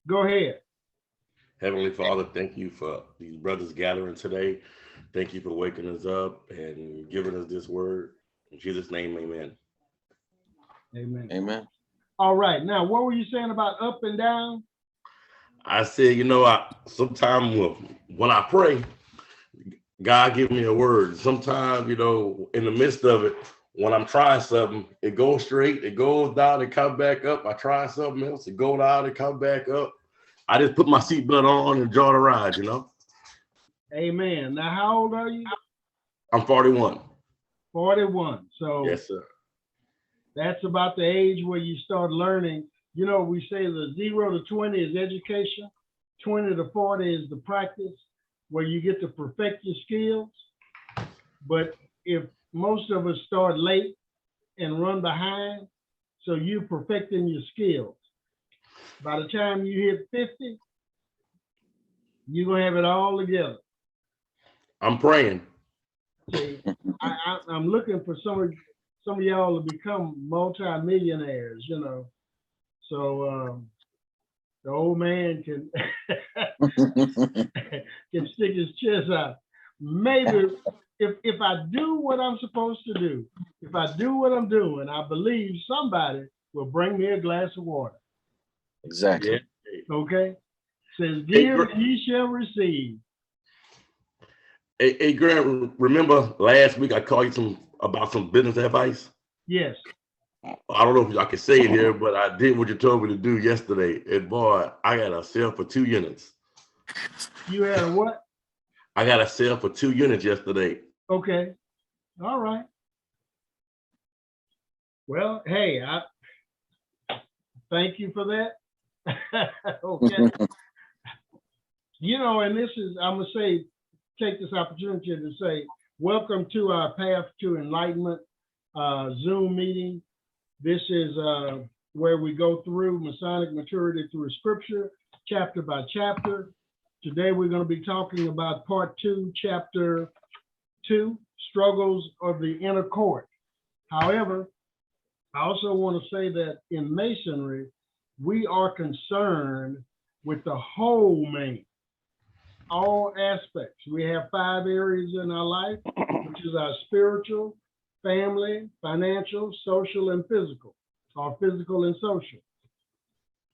Go ahead. Heavenly Father, thank you for these brothers gathering today. Thank you for waking us up and giving us this word. In Jesus' name, amen. Amen. Amen. All right. Now, what were you saying about up and down? I said, I sometimes when I pray, God give me a word. Sometimes, in the midst of it, when I'm trying something, it goes straight, it goes down, it comes back up. I try something else, it goes down, it comes back up. I just put my seatbelt on and enjoy the ride. Amen. Now, how old are you? I'm 41. 41. So Yes, sir. that's about the age where you start learning. We say the 0 to 20 is education, 20 to 40 is the practice, where you get to perfect your skills. But if most of us start late and run behind, so you're perfecting your skills. By the time you hit 50, you're gonna have it all together. I'm praying. See, I'm looking for some of y'all to become multi-millionaires, So the old man can can stick his chest out. Maybe if I do what I'm supposed to do, if I do what I'm doing, I believe somebody will bring me a glass of water. Exactly. Yeah. Okay? Says, Hey, give and ye shall receive. hey, Grant, remember last week I called you about some business advice? Yes. I don't know if I can say it here, but I did what you told me to do yesterday. And boy, I got a sale for 2 units. You had a what? I got a sale for 2 units yesterday. Okay. All right. Well, hey, I thank you for that. Okay. And this is, I'm going to say, take this opportunity to say, welcome to our Path to Enlightenment Zoom meeting. This is where we go through Masonic maturity through scripture, chapter by chapter. Today, we're going to be talking about part 2, chapter 2, struggles of the inner court. However, I also want to say that in Masonry, we are concerned with the whole man, all aspects. We have 5 areas in our life, which is our spiritual, family, financial, social, and physical, or physical and social.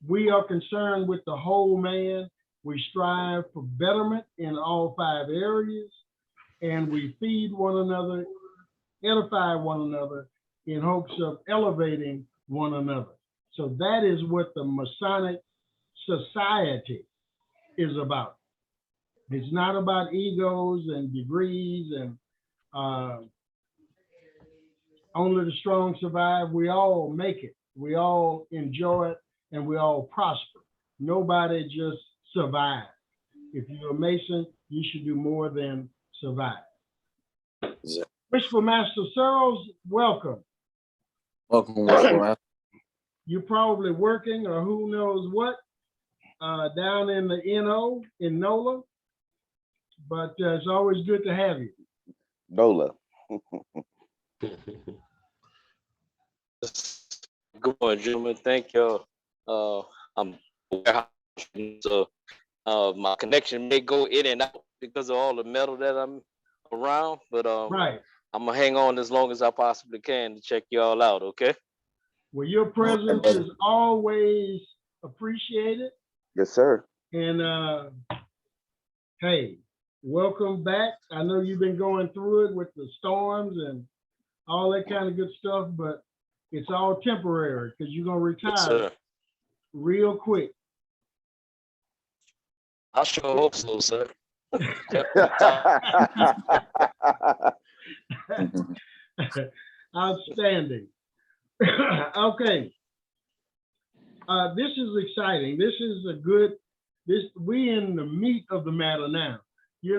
We are concerned with the whole man. We strive for betterment in all 5 areas, and we feed one another, edify one another in hopes of elevating one another. So that is what the Masonic Society is about. It's not about egos and degrees and only the strong survive. We all make it. We all enjoy it, and we all prosper. Nobody just survive. If you're a Mason, you should do more than survive. Wishful Master Searles, welcome. Welcome. You're probably working or who knows what down in the NO in NOLA, but it's always good to have you. Nola. Good morning, gentlemen. Thank y'all. I'm so my connection may go in and out because of all the metal that I'm around, but Right. I'm gonna hang on as long as I possibly can to check y'all out. Okay. Well, your presence is always appreciated. Yes, sir. And hey, welcome back. I know you've been going through it with the storms and all that kind of good stuff, but it's all temporary because you're gonna retire Yes, real quick. I sure hope so, sir. Outstanding. Okay. This is exciting. This is a good, we in the meat of the matter now.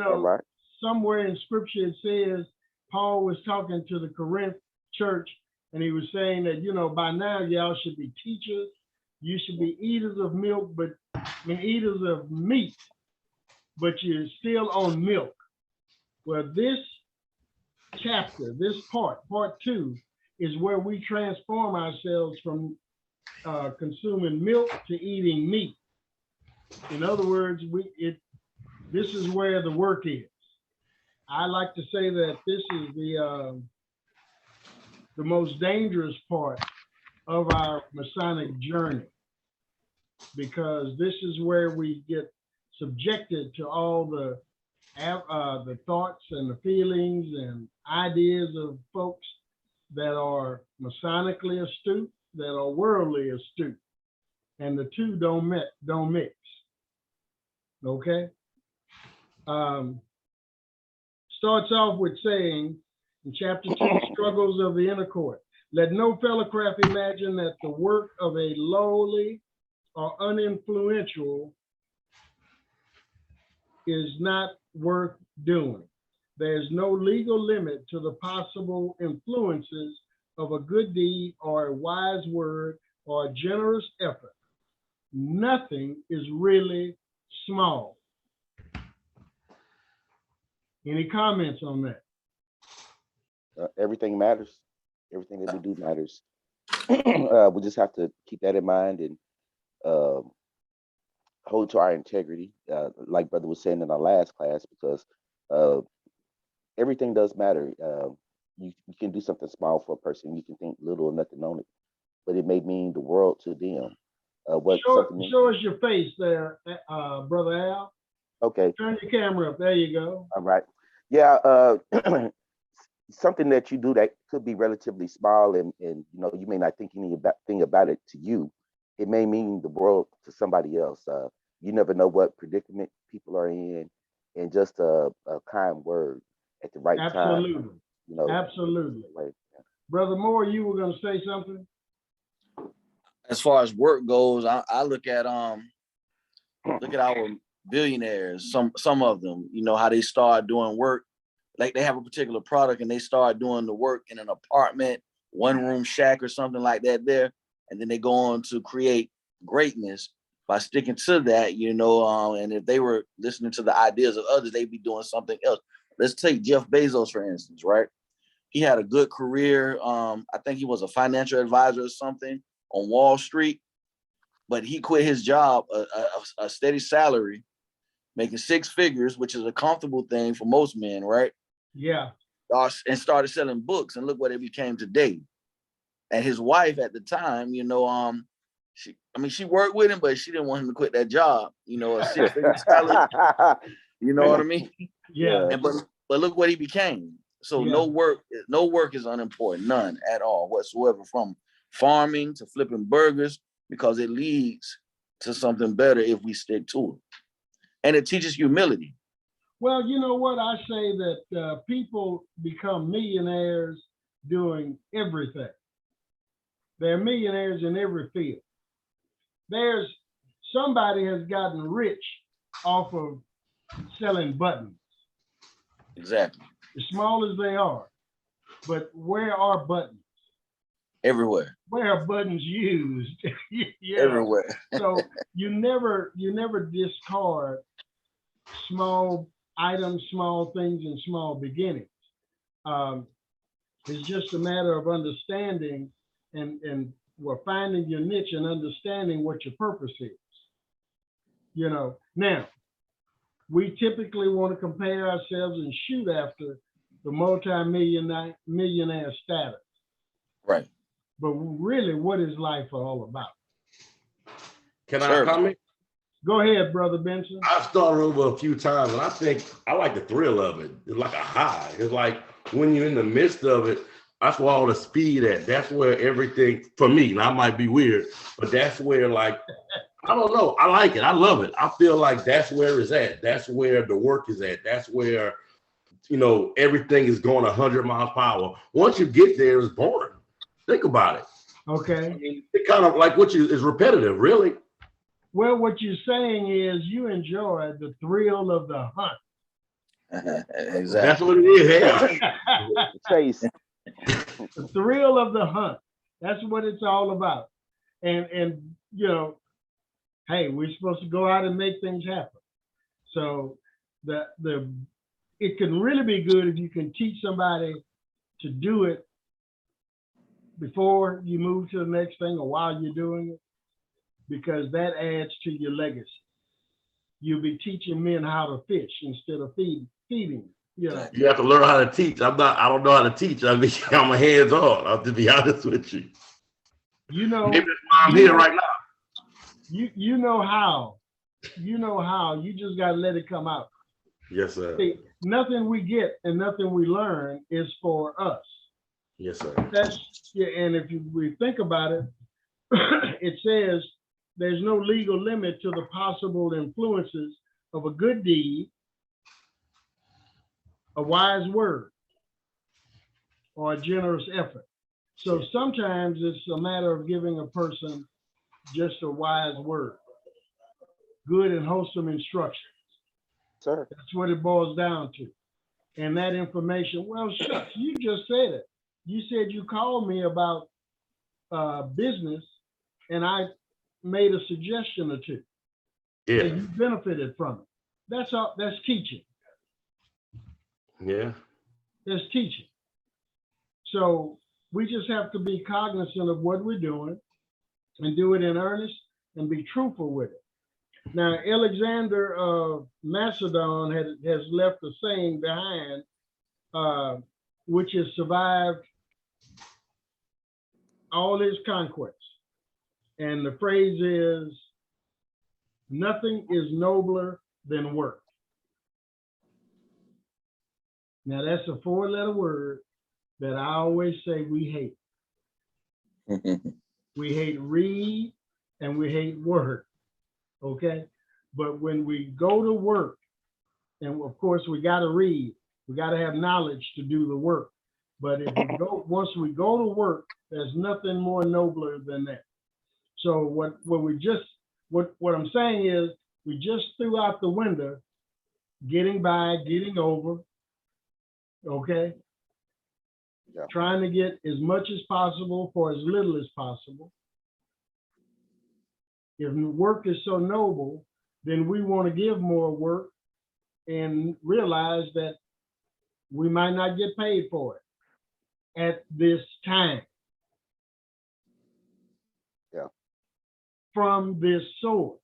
All right. Somewhere in scripture it says, Paul was talking to the Corinth church and he was saying that, by now y'all should be teachers. You should be eaters of milk, eaters of meat, but you're still on milk. Well, this chapter, this part 2, is where we transform ourselves from consuming milk to eating meat. In other words, this is where the work is. I like to say that this is the most dangerous part of our Masonic journey, because this is where we get subjected to all the thoughts and the feelings and ideas of folks that are Masonically astute, that are worldly astute, and the two don't mix. Okay. Starts off with saying in chapter 2, struggles of the inner court. Let no fellowcraft imagine that the work of a lowly or uninfluential is not worth doing. There's no legal limit to the possible influences of a good deed or a wise word or a generous effort. Nothing is really small. Any comments on that? Everything matters. Everything that we do matters. We just have to keep that in mind and hold to our integrity, like Brother was saying in our last class, because everything does matter. You can do something small for a person. You can think little or nothing on it, but it may mean the world to them. Show us your face there, Brother Al. Okay. Turn your camera up. There you go. All right. Yeah. Something that you do that could be relatively small, and you know, you may not think anything about it to you. It may mean the world to somebody else. You never know what predicament people are in, and just a kind word at the right time. Absolutely. You know. Absolutely. Brother Moore, you were going to say something? As far as work goes, I look at our billionaires, some of them, you know, how they start doing work, like they have a particular product and they start doing the work in an apartment, one room shack or something like that there. And then they go on to create greatness by sticking to that, you know, and if they were listening to the ideas of others, they'd be doing something else. Let's take Jeff Bezos, for instance, right? He had a good career. I think he was a financial advisor or something on Wall Street, but he quit his job, a steady salary, making 6 figures, which is a comfortable thing for most men, right? Yeah. And started selling books, and look what it became today. And his wife at the time, you know, she worked with him, but she didn't want him to quit that job, you know, a 6-figure salary. You know what I mean? Yeah. But look what he became. So Yeah. no work is unimportant, none at all whatsoever, from farming to flipping burgers, because it leads to something better if we stick to it. And it teaches humility. Well, you know what? I say that people become millionaires doing everything. They're millionaires in every field. Somebody has gotten rich off of selling buttons. Exactly. As small as they are. But where are buttons? Everywhere. Where are buttons used? Yeah. Everywhere. So you never discard small items, small things, and small beginnings. It's just a matter of understanding and finding your niche and understanding what your purpose is. You know, now we typically want to compare ourselves and shoot after the multi-millionaire status. Right. But really, what is life all about? Can I comment? Go ahead, Brother Benson. I've started over a few times, and I think I like the thrill of it. It's like a high. It's like when you're in the midst of it, that's where all the speed at. That's where everything, for me, and I might be weird, but that's where, like, I don't know. I like it. I love it. I feel like that's where it's at. That's where the work is at. That's where, you know, everything is going 100 miles per hour. Once you get there, it's boring. Think about it. Okay. I mean, it kind of like is repetitive, really. Well, what you're saying is you enjoy the thrill of the hunt. Exactly. That's what it is. Yeah. Chase. The thrill of the hunt. That's what it's all about. And you know, hey, we're supposed to go out and make things happen. So it can really be good if you can teach somebody to do it before you move to the next thing or while you're doing it, because that adds to your legacy. you'll be teaching men how to fish instead of feeding. You know, You have to learn how to teach. I don't know how to teach. I mean, I'm a hands-on. I'll to be honest with you. you know, Maybe that's why I'm here right now. you know how. You know how. You just gotta let it come out. Yes, sir. See, nothing we get and nothing we learn is for us. Yes, sir. And if we think about it, it says there's no legal limit to the possible influences of a good deed, a wise word, or a generous effort. So sometimes it's a matter of giving a person just a wise word, good and wholesome instruction. Sir. That's what it boils down to. And that information, well, shucks, you just said it. You said you called me about business and I made a suggestion or two. Yeah. And you benefited from it. That's all, that's teaching. Yeah. That's teaching. So we just have to be cognizant of what we're doing and do it in earnest and be truthful with it. Now, Alexander of Macedon has left a saying behind, which has survived all his conquests. And the phrase is, nothing is nobler than work. Now, that's a 4-letter word that I always say we hate. We hate read and we hate work. Okay, but when we go to work, and of course we got to read, we got to have knowledge to do the work. But if we go, once we go to work, there's nothing more nobler than that. So what I'm saying is, we just threw out the window, getting by, getting over. Okay, Yeah. Trying to get as much as possible for as little as possible. If work is so noble, then we want to give more work and realize that we might not get paid for it at this time. Yeah. From this source.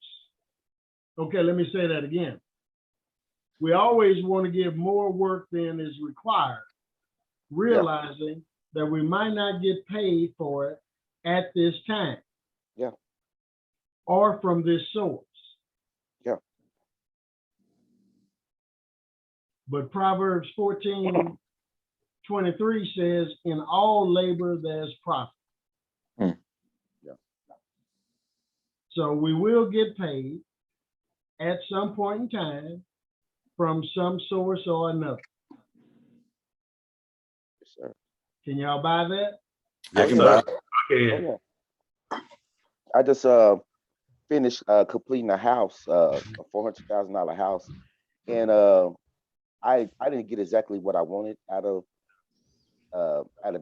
Okay, let me say that again. We always want to give more work than is required, realizing that we might not get paid for it at this time. Yeah. Or from this source. Yeah. But Proverbs 14:23 says, in all labor there's profit. Yeah. So we will get paid at some point in time from some source or another. Yes, sir. Can y'all buy that? I can sir. buy. Okay. Oh, yeah. I just finished completing a house, a $400,000 house, and I didn't get exactly what I wanted out of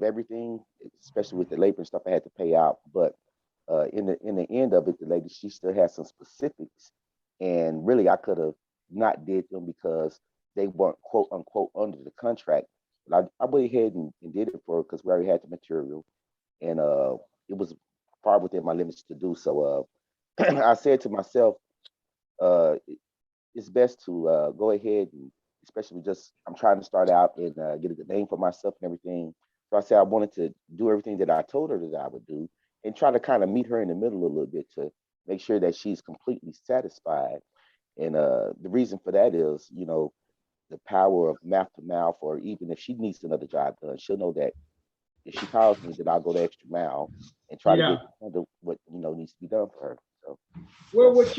everything, especially with the labor and stuff I had to pay out. But in the end of it, the lady, she still had some specifics, and really I could have not did them because they weren't quote unquote under the contract. But I went ahead and did it for her because we already had the material, and it was far within my limits to do so. I said to myself, it's best to go ahead and, especially I'm trying to start out and get a good name for myself and everything. So I said I wanted to do everything that I told her that I would do and try to kind of meet her in the middle a little bit to make sure that she's completely satisfied. And the reason for that is, the power of mouth to mouth, or even if she needs another job done, she'll know that if she calls me, that I'll go the extra mile and try to get what needs to be done for her. So, well, what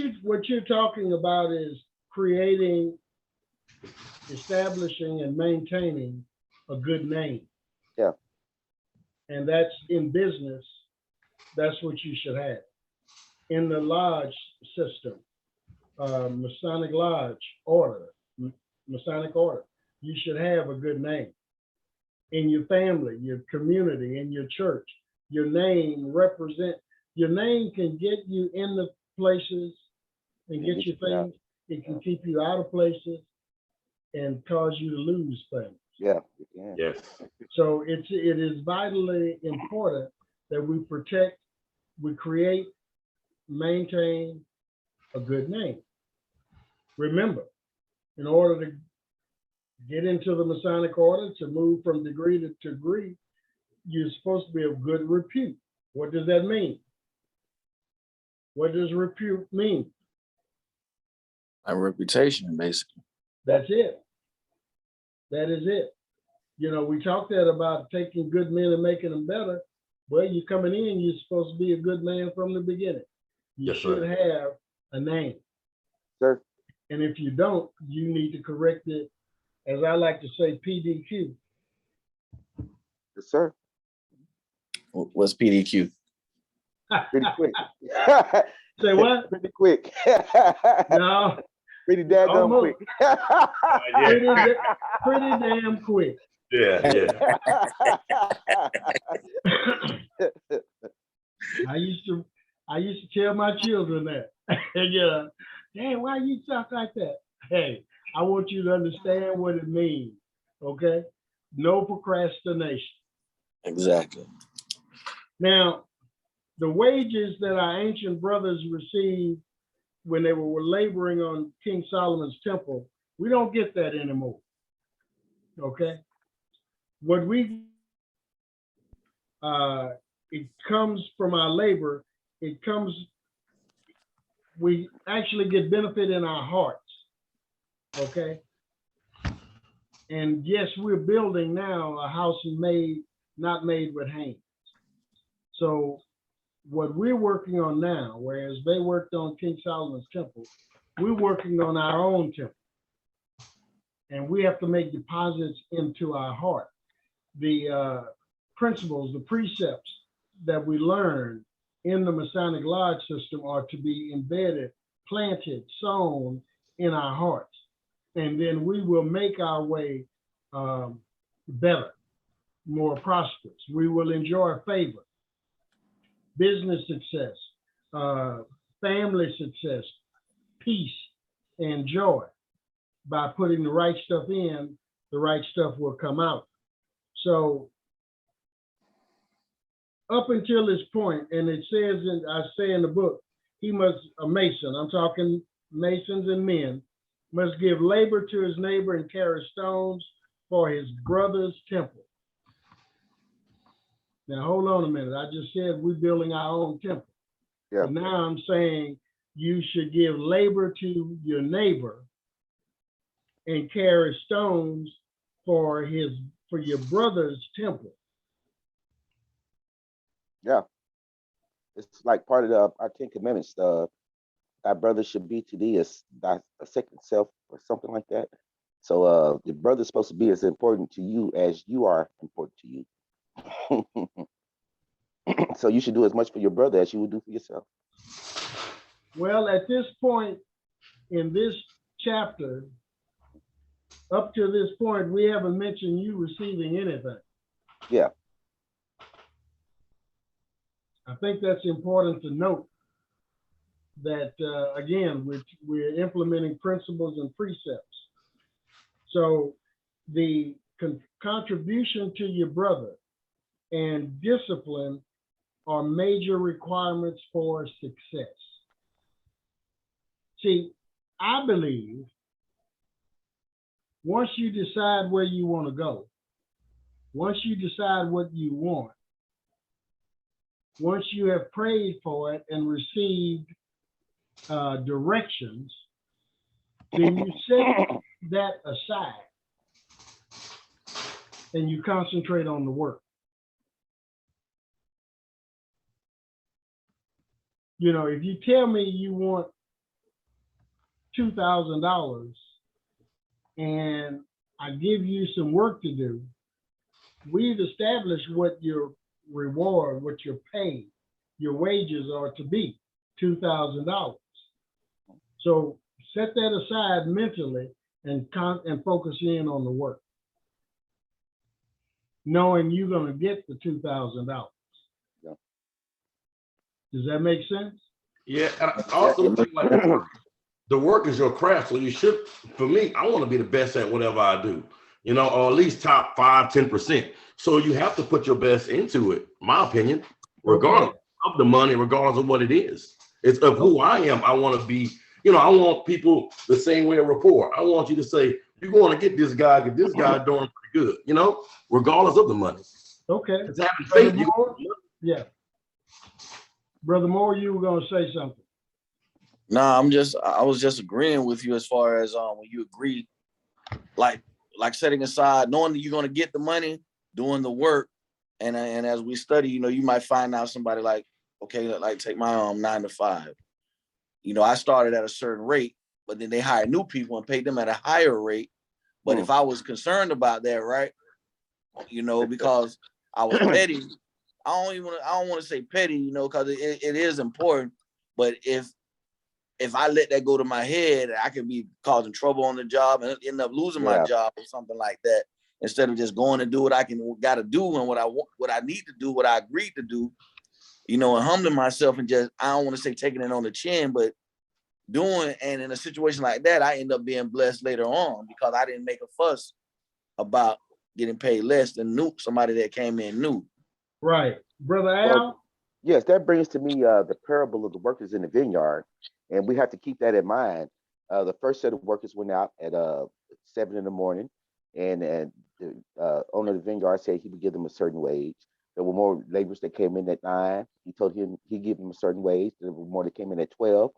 you're talking about is creating, establishing, and maintaining a good name. Yeah. And that's in business. That's what you should have. In the lodge system, Masonic Lodge order, Masonic order, you should have a good name. In your family, your community, in your church, your name can get you in the places and get you things. It can keep you out of places and cause you to lose things. Yeah. Yes. So it is vitally important that we protect, we create, maintain a good name. Remember, in order to get into the Masonic order, to move from degree to degree, you're supposed to be of good repute. What does that mean? What does repute mean? A reputation, basically. That's it. That is it. You know, we talked that about taking good men and making them better. Well, you're coming in, you're supposed to be a good man from the beginning. You Yes, should sir. have a name. Sir. And if you don't, you need to correct it, as I like to say, PDQ. Yes, sir. What's PDQ? Pretty quick. Say what? Pretty quick. No, Pretty daggone Almost. quick. pretty damn quick. Yeah. I used to tell my children that. And hey, why you talk like that? Hey, I want you to understand what it means. Okay? No procrastination. Exactly. Now, the wages that our ancient brothers received when they were laboring on King Solomon's temple, we don't get that anymore. Okay? What it comes from our labor, we actually get benefit in our hearts. Okay? And yes, we're building now a house not made with hands. So what we're working on now, whereas they worked on King Solomon's temple, we're working on our own temple. And we have to make deposits into our heart. The principles, the precepts that we learn in the Masonic Lodge system are to be embedded, planted, sown in our hearts. And then we will make our way better, more prosperous. We will enjoy favor, business success, family success, peace, and joy. By putting the right stuff in, the right stuff will come out. So up until this point, and it says, I say in the book, a mason, I'm talking masons and men, must give labor to his neighbor and carry stones for his brother's temple. Now, hold on a minute. I just said we're building our own temple. Yeah. So now I'm saying you should give labor to your neighbor and carry stones for your brother's temple. Yeah. It's like part of our 10 Commandments. Thy brother should be to thee as thy second self, or something like that. So the brother's supposed to be as important to you as you are important to you. So you should do as much for your brother as you would do for yourself. Well, at this point in this chapter, up to this point, we haven't mentioned you receiving anything. Yeah. I think that's important to note that, again, we're implementing principles and precepts. So the contribution to your brother and discipline are major requirements for success. See, I believe once you decide where you want to go, once you decide what you want, once you have prayed for it and received directions, then you set that aside and you concentrate on the work. You know, if you tell me you want $2,000 and I give you some work to do, we've established what your reward, what your pay, your wages are to be, $2,000. So set that aside mentally and focus in on the work, knowing you're going to get the $2,000. Yeah. Does that make sense? Yeah, and I also think like the work is your craft. So you should, for me, I want to be the best at whatever I do, you know, or at least top 5-10%. So you have to put your best into it, my opinion, regardless of the money, regardless of what it is. It's of who I am. I want to be You know, I want people the same way a rapport. I want you to say, you're going to get this guy, because this guy doing pretty good, you know, regardless of the money. Okay. It's having Brother faith. Moore? Yeah. Brother Moore, you were gonna say something. Nah, I was just agreeing with you as far as when you agree, like setting aside, knowing that you're gonna get the money, doing the work, and as we study, you know, you might find out somebody like, okay, like take my 9 to 5. You know, I started at a certain rate, but then they hired new people and paid them at a higher rate. But if I was concerned about that, right, you know, because I was petty, I don't want to say petty, you know, because it is important. But if I let that go to my head, I could be causing trouble on the job and end up losing my job or something like that. Instead of just going to do what I got to do and what I need to do, what I agreed to do, you know, and humbling myself and just, I don't want to say taking it on the chin, but doing, and in a situation like that, I end up being blessed later on because I didn't make a fuss about getting paid less than somebody that came in new. Right. Brother Al? Well, yes, that brings to me the parable of the workers in the vineyard. And we have to keep that in mind. The first set of workers went out at 7 in the morning, and the owner of the vineyard said he would give them a certain wage. There were more laborers that came in at 9. He told him he'd give them a certain wage. There were more that came in at 12.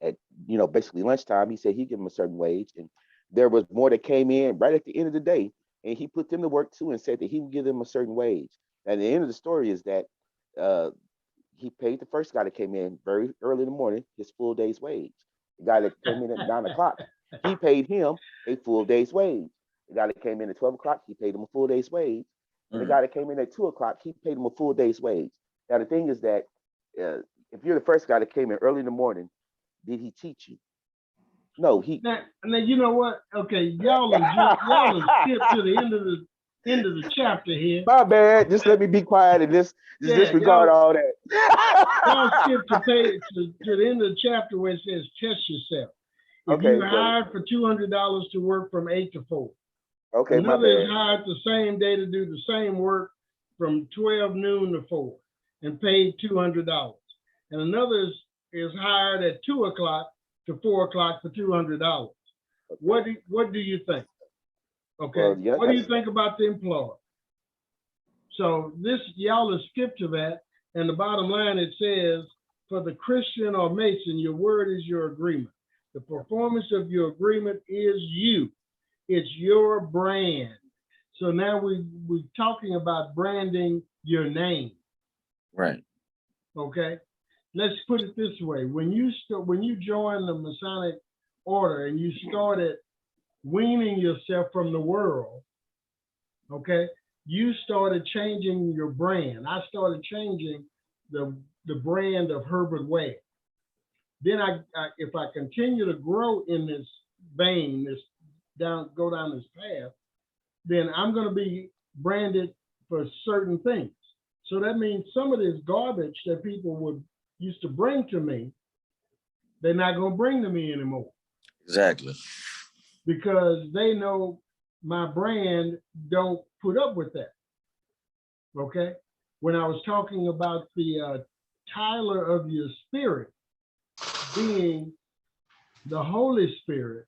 At, you know, basically lunchtime, he said he'd give them a certain wage. And there was more that came in right at the end of the day, and he put them to work too and said that he would give them a certain wage. And the end of the story is that he paid the first guy that came in very early in the morning his full day's wage. The guy that came in at 9 o'clock, he paid him a full day's wage. The guy that came in at 12 o'clock, he paid him a full day's wage. And the guy that came in at 2 o'clock, he paid him a full day's wage. Now, the thing is that if you're the first guy that came in early in the morning, did he cheat you? No, he. Now, you know what? Okay, y'all skip to the end of the chapter here. My bad. Just let me be quiet and just disregard all that. Y'all skip to the end of the chapter where it says test yourself. If Okay, you hired for $200 to work from 8 to 4. Okay, my Another bad. is hired the same day to do the same work from 12 noon to 4 and paid $200. And another is hired at 2 o'clock to 4 o'clock for $200. What do you think? Okay, Well, yeah, what do you think about the employer? So this, y'all have skipped to that, and the bottom line, it says, for the Christian or Mason, your word is your agreement. The performance of your agreement is you. It's your brand. So now we're talking about branding your name. Right. Okay. Let's put it this way: when you join the Masonic order and you started weaning yourself from the world, okay, you started changing your brand. I started changing the brand of Herbert Webb. Then if I continue to grow in this vein, go down this path, then I'm going to be branded for certain things. So that means some of this garbage that people used to bring to me, they're not going to bring to me anymore. Exactly. Because they know my brand don't put up with that. Okay? When I was talking about the Tyler of your spirit being the Holy Spirit,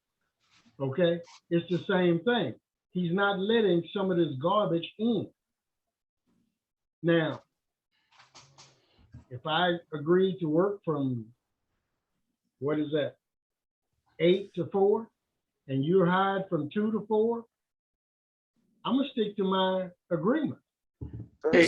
okay, it's the same thing. He's not letting some of this garbage in. Now, if I agree to work from, 8 to 4, and you're hired from 2 to 4, I'm gonna stick to my agreement. Hey,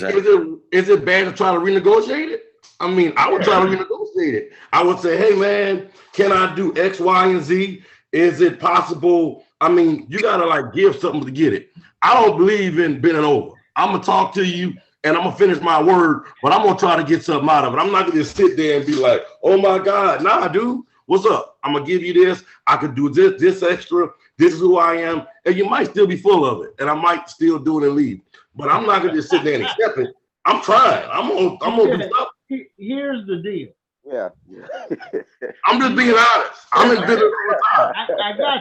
is it bad to try to renegotiate it? I mean, I would try to renegotiate it. I would say, hey man, can I do X, Y, and Z? Is it possible? I mean, you gotta like give something to get it. I don't believe in bending over. I'm gonna talk to you and I'm gonna finish my word, but I'm gonna try to get something out of it. I'm not gonna just sit there and be like, oh my God, nah, dude, what's up? I'm gonna give you this. I could do this extra. This is who I am. And you might still be full of it. And I might still do it and leave. But I'm not gonna just sit there and accept it. I'm trying. I'm gonna do stuff. Here's the deal. Yeah. I'm just being honest. I'm in business all the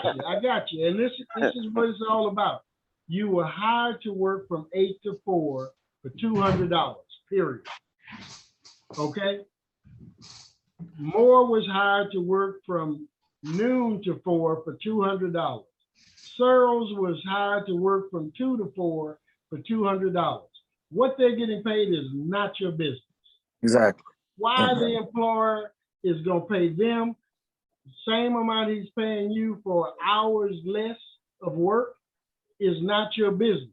time. I got you. And this is what it's all about. You were hired to work from 8 to 4 for $200, period. Okay? Moore was hired to work from noon to 4 for $200. Searles was hired to work from 2 to 4 for $200. What they're getting paid is not your business. Exactly. Why Okay. the employer is gonna pay them the same amount he's paying you for hours less of work is not your business.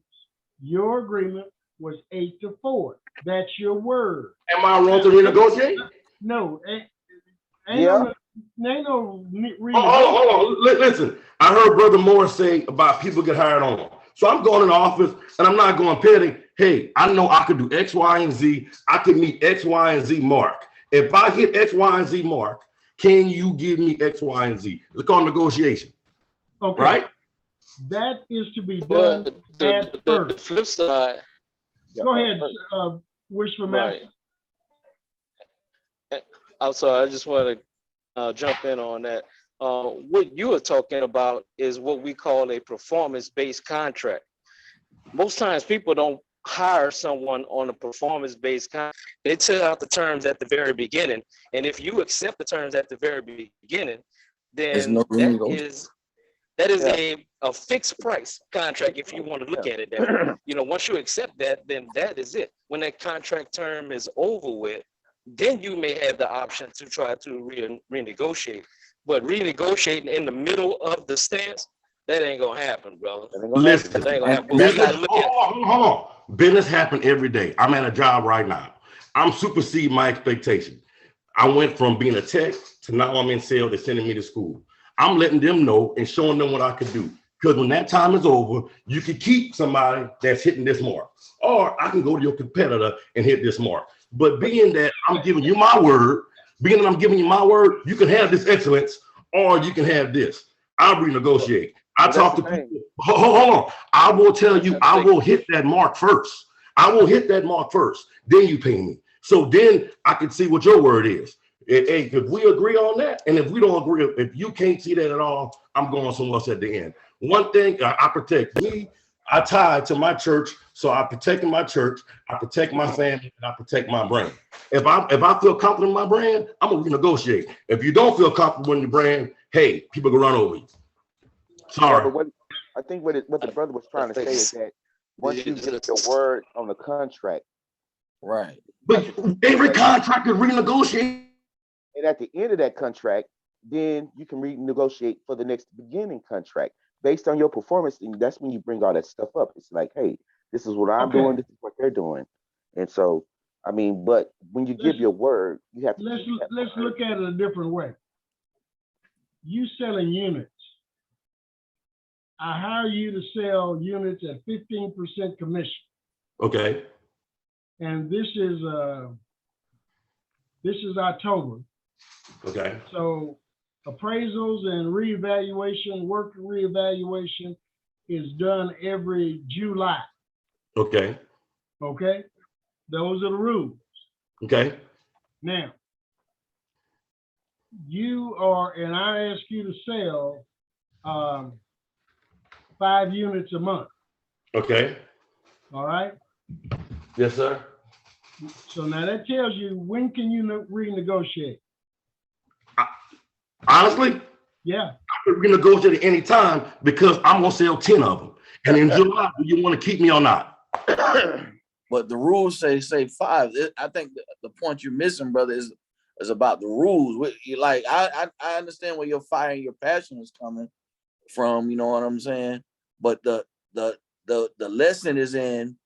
Your agreement was 8 to 4. That's your word. Am I wrong to renegotiate? No, ain't Yeah. no Hold on. Listen, I heard Brother Morris say about people get hired on. So I'm going in the office and I'm not going petty. Hey, I know I could do X, Y, and Z. I could meet X, Y, and Z mark. If I hit X, Y, and Z mark, can you give me X, Y, and Z? It's called negotiation, Okay, right? that is to be done But at the first. flip side, Go ahead, Wishful Master. right? I'm sorry, I just want to jump in on that. What you are talking about is what we call a performance-based contract. Most times people don't hire someone on a performance-based contract. They tell out the terms at the very beginning. And if you accept the terms at the very beginning, There's then no that renegotiation. is Yeah. a fixed price contract if you want to look at it that way. You know, once you accept that, then that is it. When that contract term is over with, then you may have the option to try to renegotiate. But renegotiating in the middle of the stance, that ain't gonna happen, brother. That ain't gonna Listen, happen. That ain't gonna happen. And We business, gotta look at hold on. Business happen every day. I'm at a job right now. I'm superseding my expectation. I went from being a tech to now I'm in sales. They're sending me to school. I'm letting them know and showing them what I can do. Because when that time is over, you can keep somebody that's hitting this mark. Or I can go to your competitor and hit this mark. But being that I'm giving you my word, being that I'm giving you my word, you can have this excellence or you can have this. I'll renegotiate. I Well, talk to that's the people. Hold on. I will tell you, That's I the- will hit that mark first. I will hit that mark first. Then you pay me. So then I can see what your word is. Hey, if we agree on that, and if we don't agree, if you can't see that at all, I'm going somewhere else at the end. One thing I protect me, I tie to my church, so I protect my church, I protect my family, and I protect my brand. If I feel confident in my brand, I'm gonna renegotiate. If you don't feel comfortable in your brand, hey, people gonna run over you. Yeah, Sorry. but what I think what the brother was trying to say is that once you get your word on the contract, Right. But every contract is renegotiated. and at the end of that contract, then you can renegotiate for the next beginning contract based on your performance. And that's when you bring all that stuff up. It's like, hey, this is what I'm Okay. doing, this is what they're doing. And so, I mean, but when you give Let's- your word, you have to Let's keep that word. look at it a different way. You selling units. I hire you to sell units at 15% commission. Okay. And this is October. Okay. So appraisals and reevaluation, work reevaluation is done every July, Okay. okay? Those are the rules. Okay. Now, you are, and I ask you to sell 5 units a month, Okay. all right? Yes, sir. So now that tells you, when can you renegotiate? Honestly, Yeah, I could renegotiate at any time because I'm gonna sell 10 of them. And in July, do you want to keep me or not? But the rules say 5. I think the point you're missing, brother, is about the rules. Like I understand where your fire and your passion is coming from. You know what I'm saying? But the lesson is in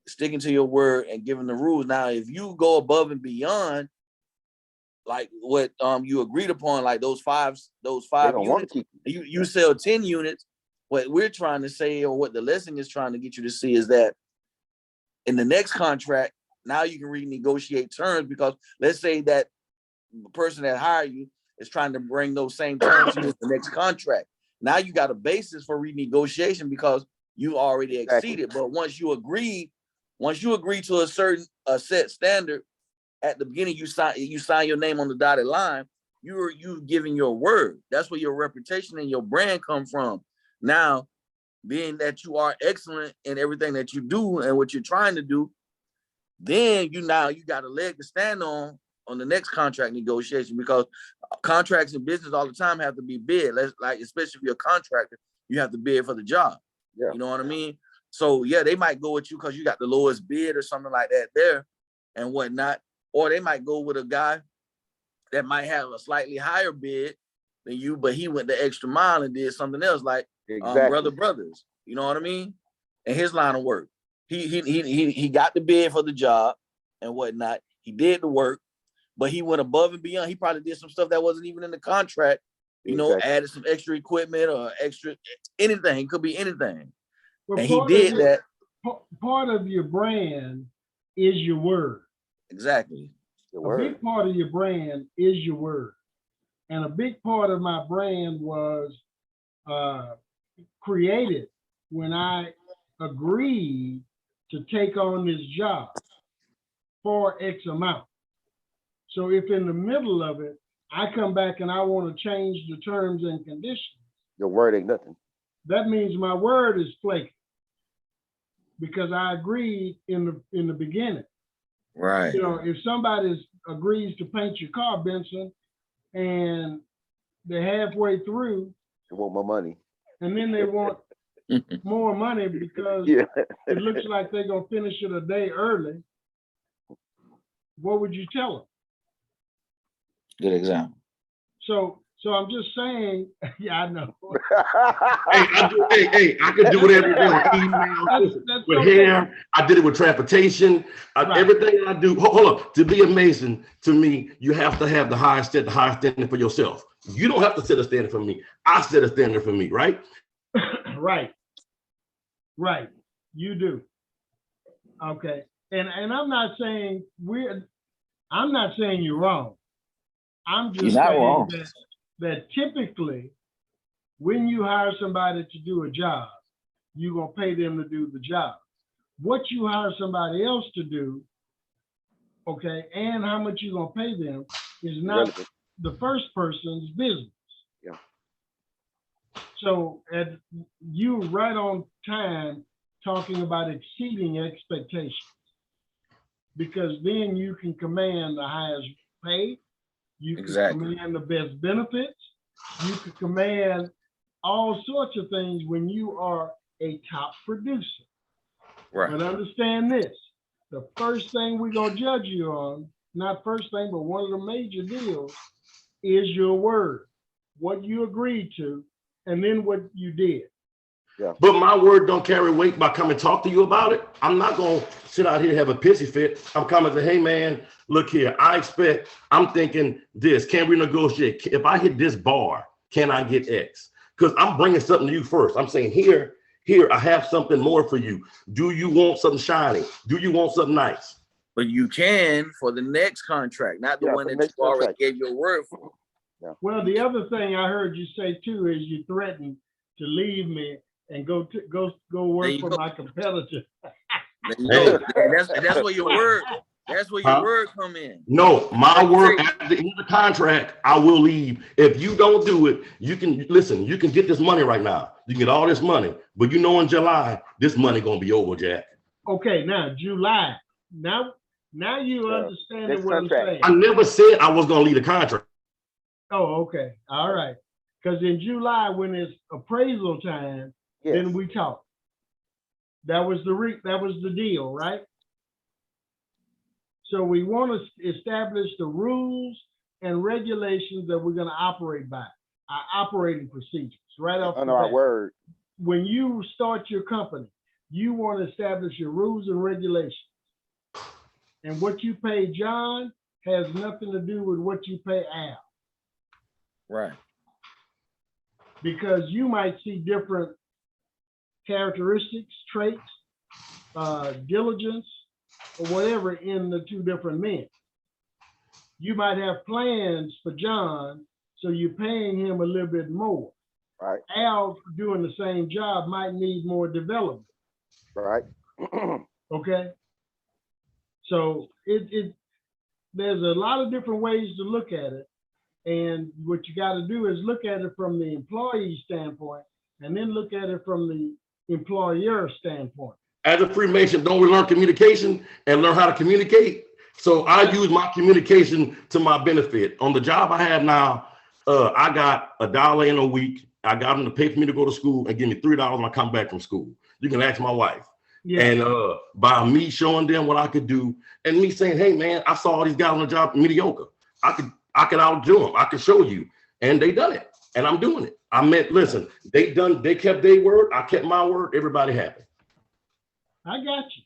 sticking to your word and giving the rules. Now, if you go above and beyond, like what you agreed upon, like those five They don't want to units, keep you sell 10 units. What we're trying to say, or what the lesson is trying to get you to see, is that in the next contract, now you can renegotiate terms, because let's say that the person that hired you is trying to bring those same terms to you in the next contract. Now you got a basis for renegotiation because you already exceeded. But once you agree to a set standard at the beginning, you sign your name on the dotted line. You giving your word. That's where your reputation and your brand come from. Now, being that you are excellent in everything that you do and what you're trying to do, then you got a leg to stand on the next contract negotiation, because Contracts in business all the time have to be bid. Like, especially if you're a contractor, you have to bid for the job. Yeah. You know what I mean? So yeah, they might go with you because you got the lowest bid or something like that there and whatnot. Or they might go with a guy that might have a slightly higher bid than you, but he went the extra mile and did something else, like Exactly. Brothers. You know what I mean? And his line of work. He got the bid for the job and whatnot. He did the work, but he went above and beyond. He probably did some stuff that wasn't even in the contract, you know, Exactly. added some extra equipment or extra anything. It could be anything. Well, And he part of did your- that. Part of your brand is your word. Exactly. The A word. big part of your brand is your word. And a big part of my brand was created when I agreed to take on this job for X amount. So if in the middle of it, I come back and I want to change the terms and conditions, Your word ain't nothing. that means my word is flaky. Because I agreed in the beginning. Right. You know, if somebody agrees to paint your car, Benson, and they're halfway through, They want more money. and then they want more money because Yeah. it looks like they're gonna finish it a day early, what would you tell them? Good example. So I'm just saying, yeah, I know. I could do it every day with email, That's with okay. hair. I did it with transportation. Right. Everything I do. Hold on. To be a Mason, to me, you have to have the highest standard for yourself. You don't have to set a standard for me. I set a standard for me, right? Right, you do. Okay, and I'm not saying you're wrong. I'm You're just not saying wrong. that typically when you hire somebody to do a job, you're gonna pay them to do the job. What you hire somebody else to do, okay, and how much you're gonna pay them is not Relevant. the first person's business. Yeah. So you right on time talking about exceeding expectations. Because then you can command the highest pay, you can Exactly. command the best benefits, you can command all sorts of things when you are a top producer. Right. But understand this, the first thing we're gonna judge you on, not first thing, but one of the major deals is your word, what you agreed to, and then what you did. But my word don't carry weight by coming talk to you about it. I'm not going to sit out here and have a pissy fit. I'm coming to, hey, man, look here. I'm thinking this. Can we negotiate? If I hit this bar, can I get X? Because I'm bringing something to you first. I'm saying, here, I have something more for you. Do you want something shiny? Do you want something nice? But you can for the next contract, not the Yeah, one for the that next you already contract. gave your word for. Well, the other thing I heard you say too is you threatened to leave me and go There work you for go. my competitor. There you Hey. go. That's where your word. That's where your Huh? word come in. No, my Like you word say- at the end of the contract, I will leave. If you don't do it, you can get this money right now. You can get all this money, but you know in July, this money gonna be over, Jack. Okay, now July. Now you understand next what I'm contract. saying. I never said I was gonna leave the contract. Oh, okay. All right. Because in July, when it's appraisal time, Yes. then we talk. That was the deal, right? So we want to establish the rules and regulations that we're going to operate by, our operating procedures, right off the Under our bat. word. When you start your company, you want to establish your rules and regulations. And what you pay John has nothing to do with what you pay Al. Right. Because you might see different characteristics, traits, diligence, or whatever in the two different men. You might have plans for John, so you're paying him a little bit more. Right. Al doing the same job might need more development, Right. okay? So there's a lot of different ways to look at it. And what you got to do is look at it from the employee standpoint and then look at it from the employer standpoint. As a Freemason, don't we learn communication and learn how to communicate? So I use my communication to my benefit. On the job I have now, I got $1 in a week. I got them to pay for me to go to school and give me $3 when I come back from school. You can ask my wife. Yeah, And by me showing them what I could do and me saying, hey man, I saw all these guys on the job mediocre. I could outdo them. I could show you. And they done it. And I'm doing it. Listen, they kept their word. I kept my word. Everybody happy. I got you.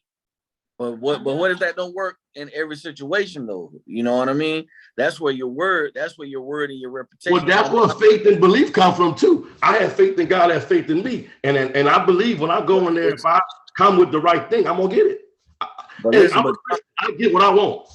But what if that don't work in every situation though? You know what I mean? That's where your word and your reputation. Well, that's where faith and belief come from too. I have faith in God, has faith in me. And I believe when I go in there, if I come with the right thing, I'm gonna get it. But listen, I get what I want.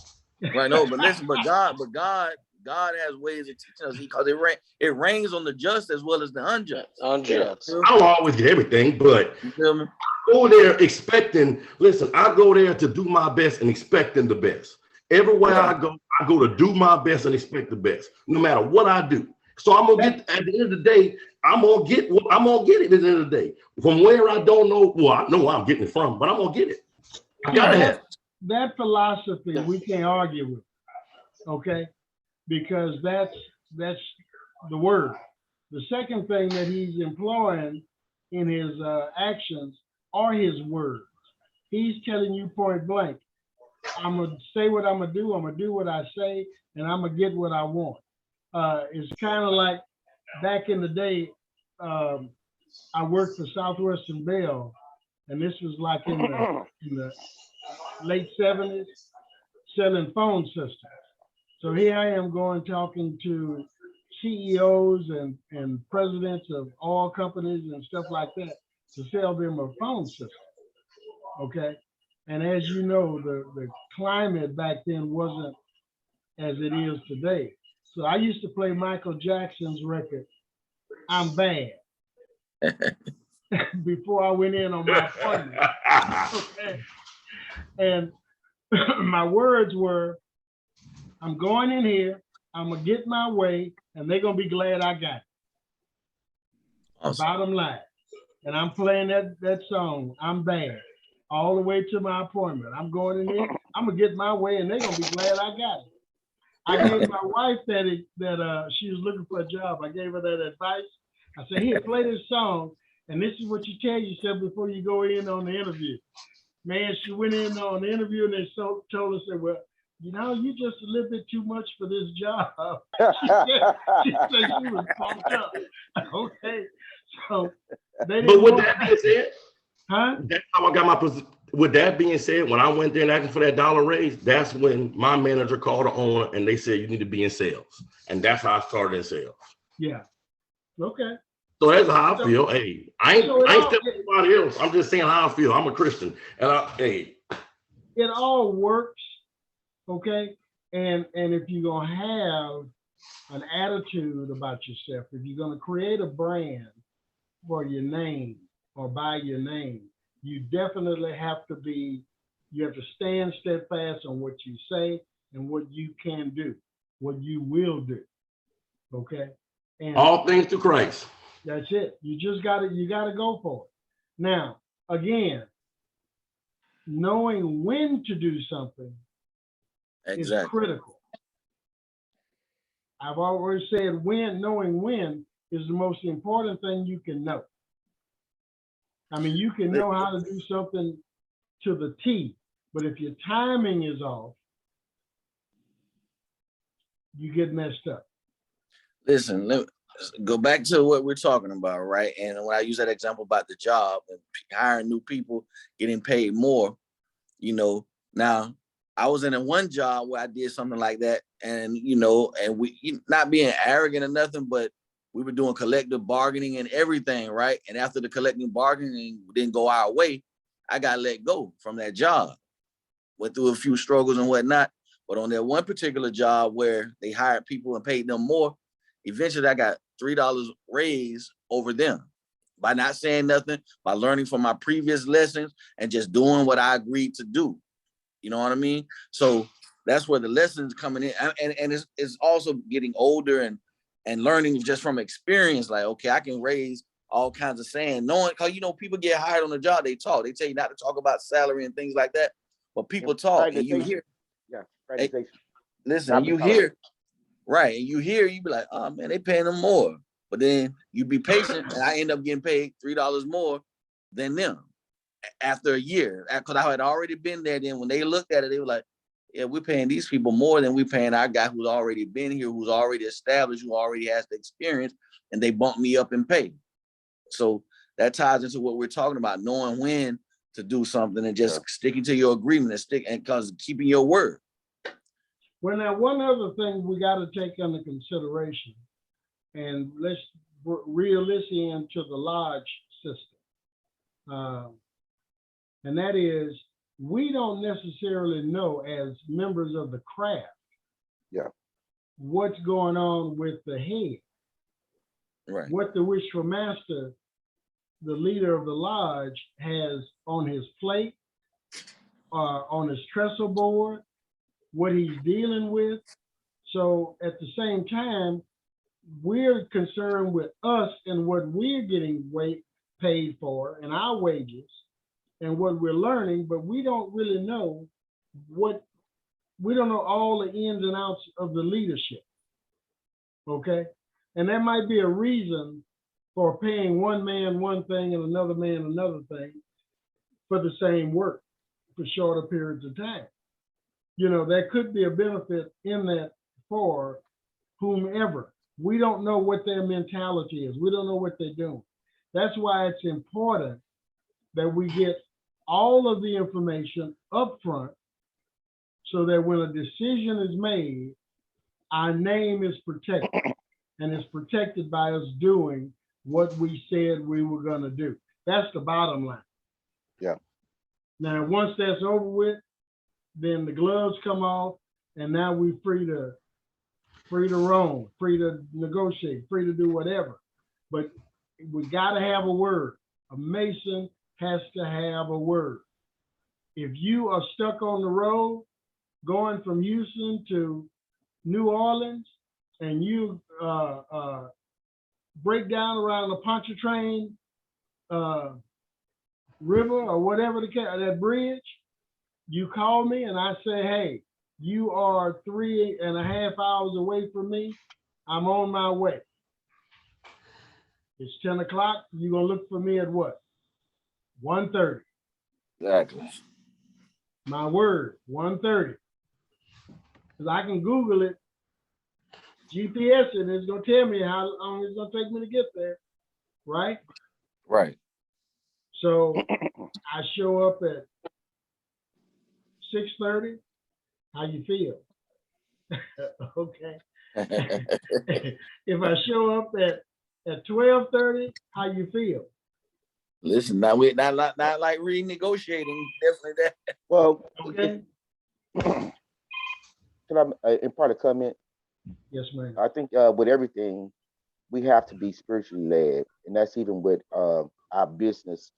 right? No, but listen, God has ways of teaching us because it rains on the just as well as the unjust. Unjust. I don't always get everything, but You feel me? go there expecting, listen, I go there to do my best and expecting the best. Everywhere I go to do my best and expect the best, no matter what I do. So I'm gonna get at the end of the day, I'm gonna get it at the end of the day. From where I don't know, well, I know where I'm getting it from, but I'm gonna get it. I gotta have it. That philosophy we can't argue with, okay? Because that's the word. The second thing that he's employing in his actions are his words. He's telling you point blank, I'm gonna say what I'm gonna do what I say, and I'm gonna get what I want. It's kind of like back in the day, I worked for Southwestern Bell, and this was like in the late 70s, selling phone systems. So here I am going talking to CEOs and presidents of oil companies and stuff like that to sell them a phone system, okay? And as you know, the climate back then wasn't as it is today. So I used to play Michael Jackson's record, I'm Bad, before I went in on my appointment, okay? And my words were, I'm going in here, I'm gonna get my way, and they're gonna be glad I got it. Awesome. Bottom line. And I'm playing that song, I'm Bad, all the way to my appointment. I'm going in here, I'm gonna get my way, and they're gonna be glad I got it. I gave my wife that she was looking for a job. I gave her that advice. I said, here, play this song, and this is what you tell yourself before you go in on the interview. Man, she went in on the interview and they told us that, well, you know, you just a little bit too much for this job. She said she was pumped up. Okay, so they didn't. But with that being said, huh? that's how I got my position. With that being said, when I went there and asking for that dollar raise, that's when my manager called the owner and they said you need to be in sales, and that's how I started in sales. Yeah. Okay. So that's how I feel. Hey, I ain't telling anybody else. I'm just saying how I feel. I'm a Christian, and it all works. Okay, and if you're gonna have an attitude about yourself, if you're gonna create a brand for your name or by your name, you definitely have to stand steadfast on what you say and what you can do, what you will do. Okay, and all things to Christ. that's it. You gotta go for it. Now, again, knowing when to do something is critical. I've always said knowing when is the most important thing you can know. I mean, you can know how to do something to the T, but if your timing is off, you get messed up. Listen, let's go back to what we're talking about, right? And when I use that example about the job and hiring new people, getting paid more, you know, now I was in one job where I did something like that, and and we not being arrogant or nothing, but we were doing collective bargaining and everything, right? And after the collective bargaining didn't go our way, I got let go from that job. Went through a few struggles and whatnot, but on that one particular job where they hired people and paid them more, eventually I got $3 raise over them by not saying nothing, by learning from my previous lessons and just doing what I agreed to do. You know what I mean? So that's where the lessons coming in, and it's also getting older and learning just from experience. Like, okay, I can raise all kinds of saying, knowing, because people get hired on the job, they talk. They tell you not to talk about salary and things like that, but people talk, and you hear. Yeah. Fraternization. Listen, Not you because- hear, right, and you hear, you be like, oh man, they paying them more. But then you be patient, and I end up getting paid $3 more than them after a year. Because I had already been there. Then when they looked at it, they were like, yeah, we're paying these people more than we're paying our guy who's already been here, who's already established, who already has the experience, and they bumped me up in pay. So that ties into what we're talking about, knowing when to do something and just sticking to your agreement and because keeping your word. Well, now, one other thing we got to take under consideration, and let's reel this into the lodge system. And that is, we don't necessarily know as members of the craft what's going on with the head. Right. What the Wishful Master, the leader of the lodge, has on his plate, on his trestle board, what he's dealing with. So at the same time, we're concerned with us and what we're getting paid for and our wages and what we're learning, but we don't really know we don't know all the ins and outs of the leadership. Okay. And that might be a reason for paying one man one thing and another man another thing for the same work for shorter periods of time. You know, there could be a benefit in that for whomever. We don't know what their mentality is. We don't know what they're doing. That's why it's important that we get all of the information up front so that when a decision is made, our name is protected and it's protected by us doing what we said we were going to do. That's the bottom line. Yeah. Now, once that's over with, then the gloves come off and now we're free to roam, free to negotiate, free to do whatever. But we got to have a word. A Mason has to have a word. If you are stuck on the road going from Houston to New Orleans and you break down around the Pontchartrain River or whatever that bridge, you call me and I say, hey, you are 3.5 hours away from me. I'm on my way. It's 10 o'clock. You're going to look for me at what? 1:30. Exactly. My word, 1:30. Because I can Google it, GPS it, and it's going to tell me how long it's going to take me to get there. Right? Right. So I show up at 6:30. How you feel? Okay. If I show up at 12:30, how you feel? Listen, now we're not like renegotiating. Definitely that. Well, Okay. can I impart a comment? Yes, ma'am. I think with everything, we have to be spiritually led, and that's even with our business,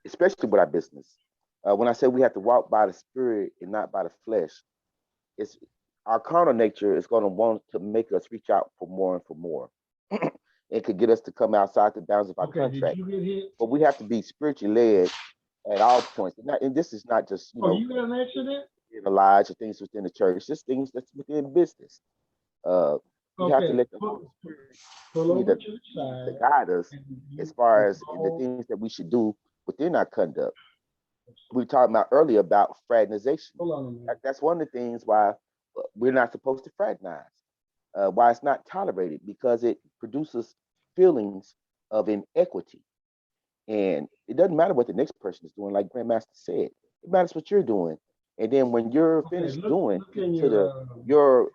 especially with our business. When I say we have to walk by the spirit and not by the flesh, it's our carnal nature is going to want to make us reach out for more and for more. It could get us to come outside the bounds of our Okay, contract. did you get hit? But we have to be spiritually led at all points. And this is not just, Oh, you got an accident? in the lodge or things within the church, just things that's within business. You have to Okay, let the Holy Spirit pull over to to the side. guide us and you- as far as the all- things that we should do within our conduct. We were talking about earlier about fraternization. Hold on a minute. That's one of the things why we're not supposed to fraternize, why it's not tolerated, because it produces feelings of inequity. And it doesn't matter what the next person is doing, like Grandmaster said. It matters what you're doing. And then when you're Okay, finished look doing in to your, your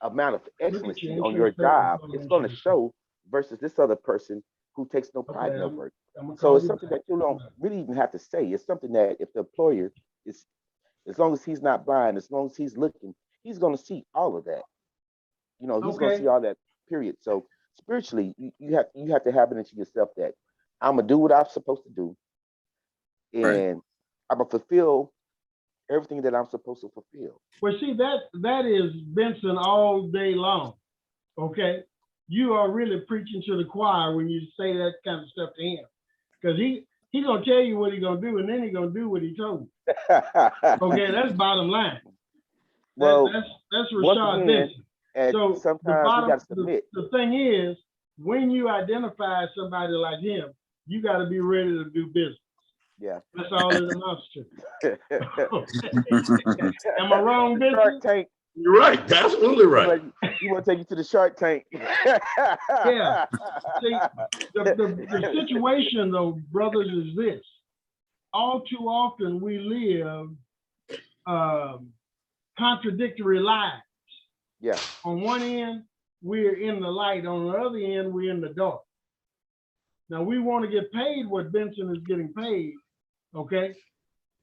amount of excellence your on your insurance job, paper. it's going to show versus this other person who takes no pride in Okay, their I'm- work. I'm gonna So call it's you something back. that you don't really even have to say. It's something that if the employer is, as long as he's not blind, as long as he's looking, he's going to see all of that. He's going to Okay. see all that. Period. So spiritually, you have to have it into yourself that I'm gonna do what I'm supposed to do, and Right. I'm gonna fulfill everything that I'm supposed to fulfill. Well, see, that is Benson all day long. Okay, you are really preaching to the choir when you say that kind of stuff to him, because he gonna tell you what he gonna do, and then he gonna do what he told you. Okay, that's bottom line. Well, That's once Rashad again, Benson. and So the sometimes we got to bottom, submit. the thing is, when you identify somebody like him, you got to be ready to do business. Yeah. That's all it amounts to. Am I wrong, Shark Benson? Tank. You're right. Absolutely right. You want to take you to the Shark Tank? Yeah. See, the situation though, brothers, is this. All too often we live contradictory lives. Yeah. On one end, we're in the light. On the other end, we're in the dark. Now we want to get paid what Benson is getting paid. Okay.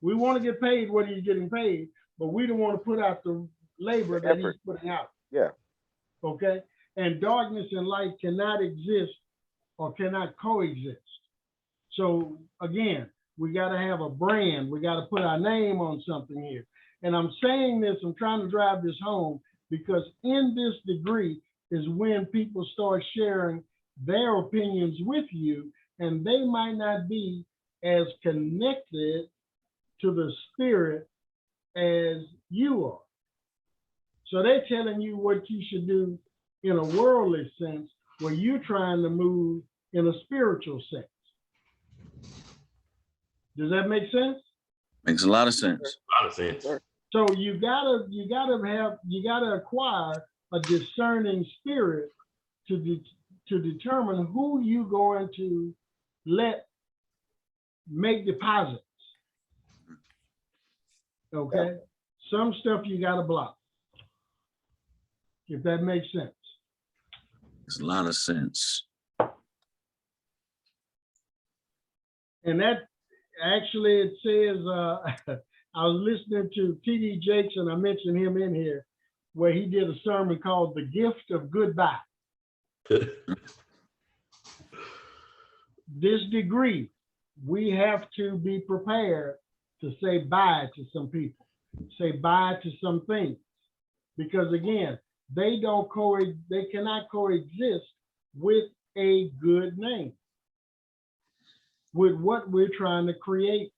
We want to get paid what he's getting paid, but we don't want to put out the labor that he's putting out. Yeah. Okay. And darkness and light cannot exist or cannot coexist. So again, we got to have a brand. We got to put our name on something here. And I'm saying this, I'm trying to drive this home because in this degree is when people start sharing their opinions with you, and they might not be as connected to the spirit as you are. So they're telling you what you should do in a worldly sense, where you're trying to move in a spiritual sense. Does that make sense? Makes a lot of sense. A lot of sense. So you gotta acquire a discerning spirit to determine who you going to let make deposits. Okay, some stuff you gotta block, if that makes sense. Makes a lot of sense. And that actually, it says, I was listening to T.D. Jakes, and I mentioned him in here, where he did a sermon called The Gift of Goodbye. This degree, we have to be prepared to say bye to some people, say bye to some things, because again, they cannot coexist with a good name, with what we're trying to create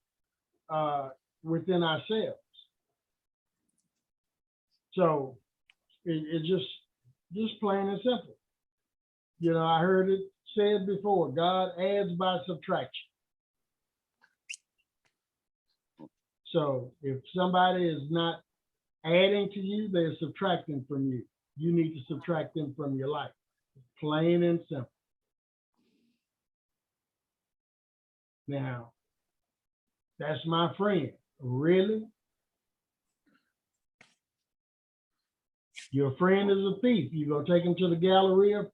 within ourselves. So it's just plain and simple. You know, I heard it said before, God adds by subtraction. So if somebody is not adding to you, they're subtracting from you. You need to subtract them from your life. Plain and simple. Now, that's my friend. Really? Your friend is a thief. You gonna take him to the Galleria?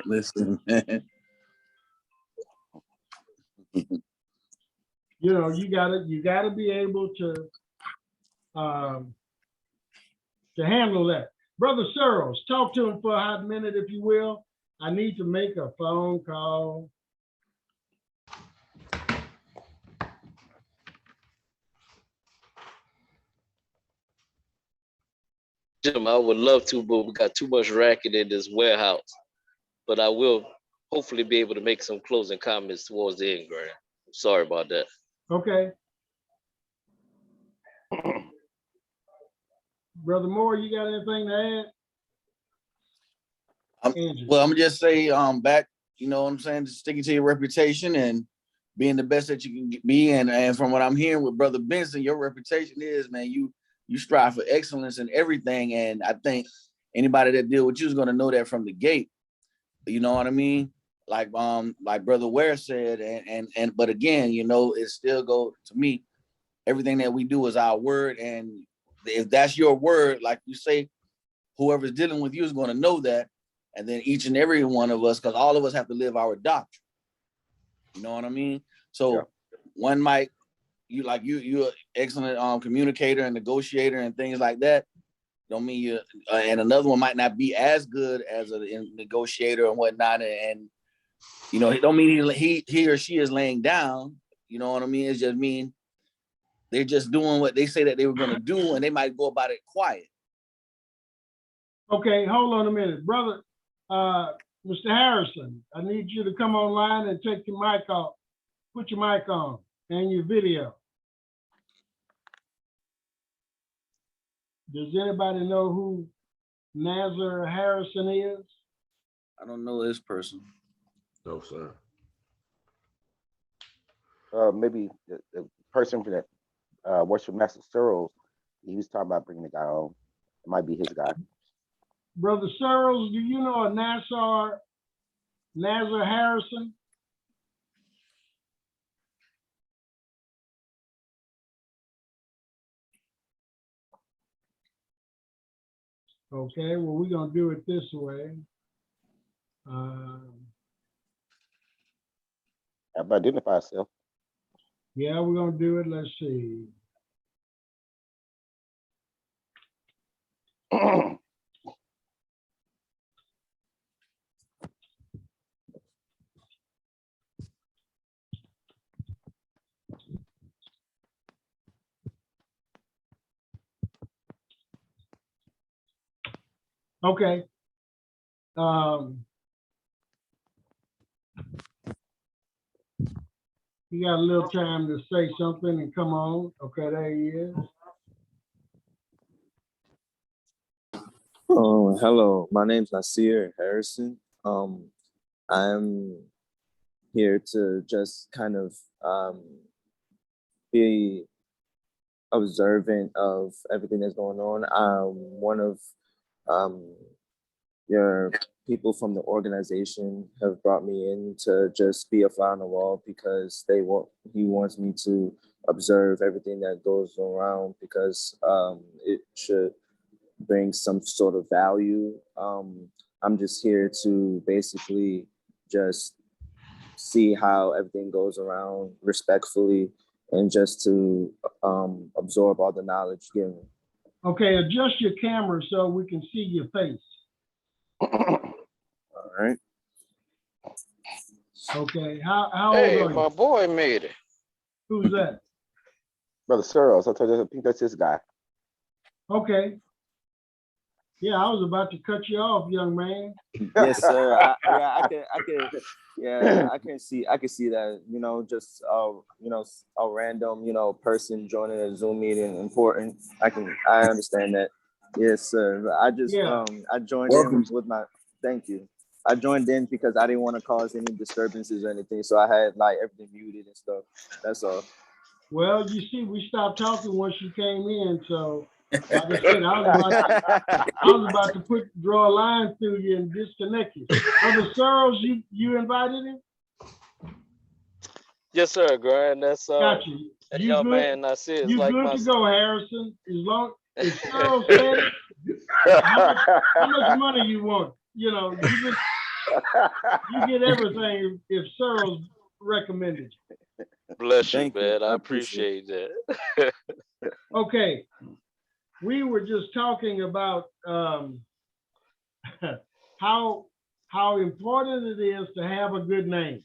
Listen, man. You know, you gotta be able to handle that. Brother Searles, talk to him for a hot minute, if you will. I need to make a phone call. Jim, I would love to, but we got too much racket in this warehouse. But I will hopefully be able to make some closing comments towards the end, Grant. I'm sorry about that. Okay. Brother Moore, you got anything to add? Well, I'm gonna just say, back, you know what I'm saying, just sticking to your reputation and being the best that you can be. And from what I'm hearing with Brother Benson, your reputation is, man, you strive for excellence in everything. And I think anybody that deal with you is gonna know that from the gate. You know what I mean? Like Brother Ware said, but again, you know, it still go to me, everything that we do is our word. And if that's your word, like you say, whoever's dealing with you is going to know that. And then each and every one of us, because all of us have to live our doctrine. You know what I mean? So one might, you're an excellent communicator and negotiator and things like that. Don't mean you, and another one might not be as good as a negotiator and whatnot. And you know, it don't mean he or she is laying down. You know what I mean? It just mean they're just doing what they say that they were going to do, and they might go about it quiet. Okay, hold on a minute, brother. Mr. Harrison, I need you to come online and take your mic off. Put your mic on and your video. Does anybody know who Nazar Harrison is? I don't know this person. No, sir. Maybe the person that works for Master Searles, he was talking about bringing the guy on. It might be his guy. Brother Searles, do you know a Nazar Harrison? Okay, well, we're gonna do it this way. Have identify yourself. Yeah, we're gonna do it. Let's see. Okay. You got a little time to say something and come on. Okay, there he is. Oh, hello. My name's Nasir Harrison. I'm here to just kind of be observant of everything that's going on. One of your people from the organization have brought me in to just be a fly on the wall because he wants me to observe everything that goes around because it should bring some sort of value. I'm just here to basically just see how everything goes around respectfully and just to absorb all the knowledge given. Okay, adjust your camera so we can see your face. All right. Okay, how old Hey, are you? my boy made it. Who's that? Brother Searles, I told you, I think that's his guy. Okay. Yeah, I was about to cut you off, young man. Yes, sir. I can see that, just a random, person joining a Zoom meeting important. I understand that. Yes, sir. I just Yeah. I joined Welcome. in with thank you. I joined in because I didn't want to cause any disturbances or anything, so I had like everything muted and stuff. That's all. Well, you see, we stopped talking once you came in, so like I said, I was about to draw a line through you and disconnect you. Brother Searles, you invited him? Yes, sir, Grant. That's Got you. that You young good? man Nasir is You like good my to son. go, Harrison. As long as Searles said it, how much money you want? You get everything if Searles recommended you. Bless you, Thank you. man. I I appreciate appreciate that. Okay, we were just talking about how important it is to have a good name.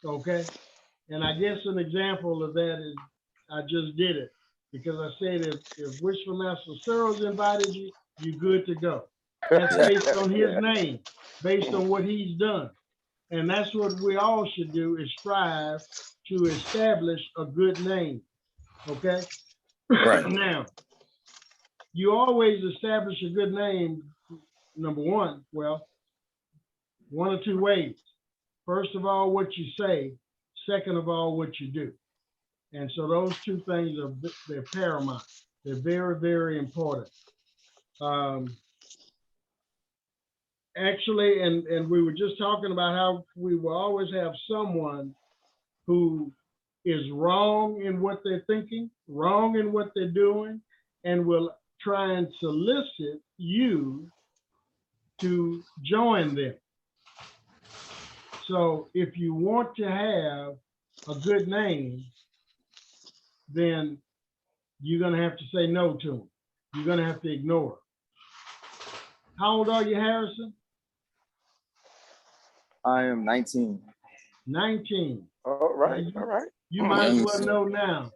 Okay, and I guess an example of that is I just did it because I said if Wishful Master Searles invited you, you good to go. That's based on his name, based on what he's done. And that's what we all should do is strive to establish a good name, okay? Right. Now, you always establish a good name, number one, well, one or two ways. First of all, what you say. Second of all, what you do. And so those two things they're paramount. They're very, very important. Actually, and we were just talking about how we will always have someone who is wrong in what they're thinking, wrong in what they're doing, and will try and solicit you to join them. So if you want to have a good name, then you're gonna have to say no to them. You're gonna have to ignore them. How old are you, Harrison? I am 19. 19. All right, all right. You might as well know now.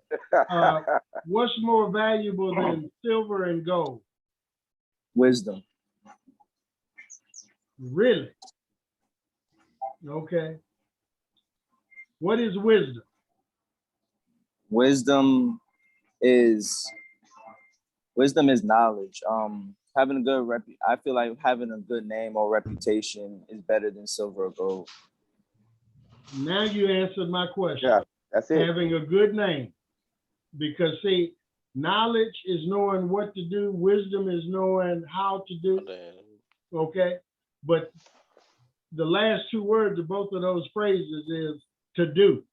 What's more valuable than silver and gold? Wisdom. Really? Okay. What is wisdom? Wisdom is knowledge. Having a good I feel like having a good name or reputation is better than silver or gold. Now you answered my question. Yeah, that's it. Having a good name. Because see, knowledge is knowing what to do. Wisdom is knowing how to do. Okay. But the last two words of both of those phrases is to do.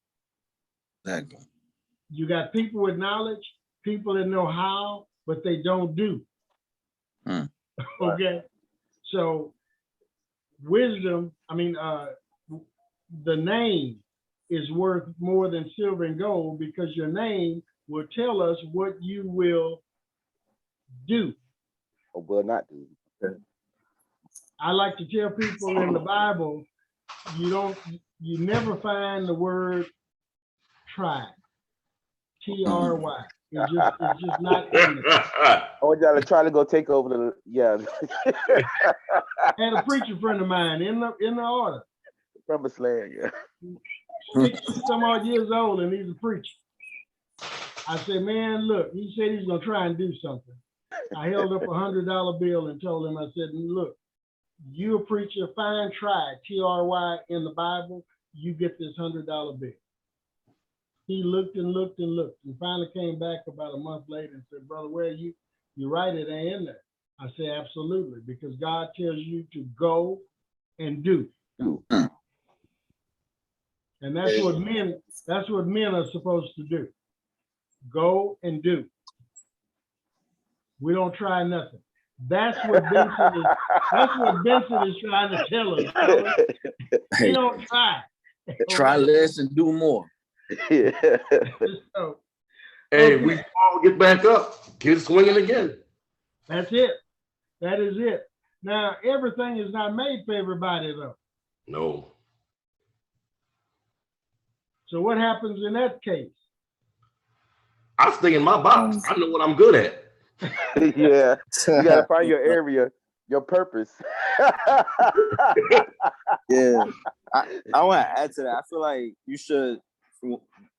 Exactly. You got people with knowledge, people that know how, but they don't do. Okay. So wisdom, the name is worth more than silver and gold because your name will tell us what you will do. Or will not do. I like to tell people in the Bible, you never find the word try. T-R-Y. It's just not in there. I want y'all to try to go take over the, yeah. I had a preacher friend of mine in the order. Promised land, yeah. 60 some odd years old, and he's a preacher. I said, man, look, he said he's gonna try and do something. I held up $100 bill and told him, I said, look, you a preacher, fine, try, T-R-Y in the Bible, you get this $100 bill. He looked and looked and looked and finally came back about a month later and said, brother, where you right, it ain't in there. I said, absolutely, because God tells you to go and do. And that's what men are supposed to do. Go and do. We don't try nothing. That's what Benson is trying to tell us. We don't try. Try less and do more. So, Hey, we all get back up, get swinging again. that's it. That is it. Now, everything is not made for everybody, though. No. So what happens in that case? I stay in my box. I know what I'm good at. Yeah, you gotta find your area, your purpose. Yeah, I want to add to that. I feel like you should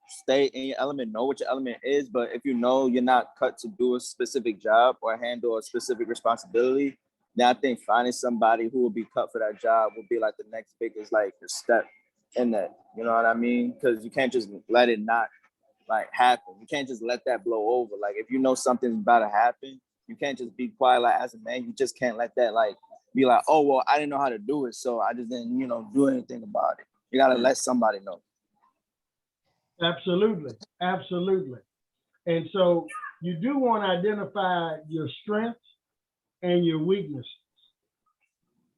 stay in your element, know what your element is, but if you know you're not cut to do a specific job or handle a specific responsibility, then I think finding somebody who will be cut for that job will be like the next biggest like step in that. You know what I mean? Because you can't just let it not like happen. You can't just let that blow over. Like if you know something's about to happen, you can't just be quiet. Like as a man, you just can't let that like be like, oh well, I didn't know how to do it, so I just didn't, do anything about it. You gotta let somebody know. Absolutely, absolutely. And so you do want to identify your strengths and your weaknesses.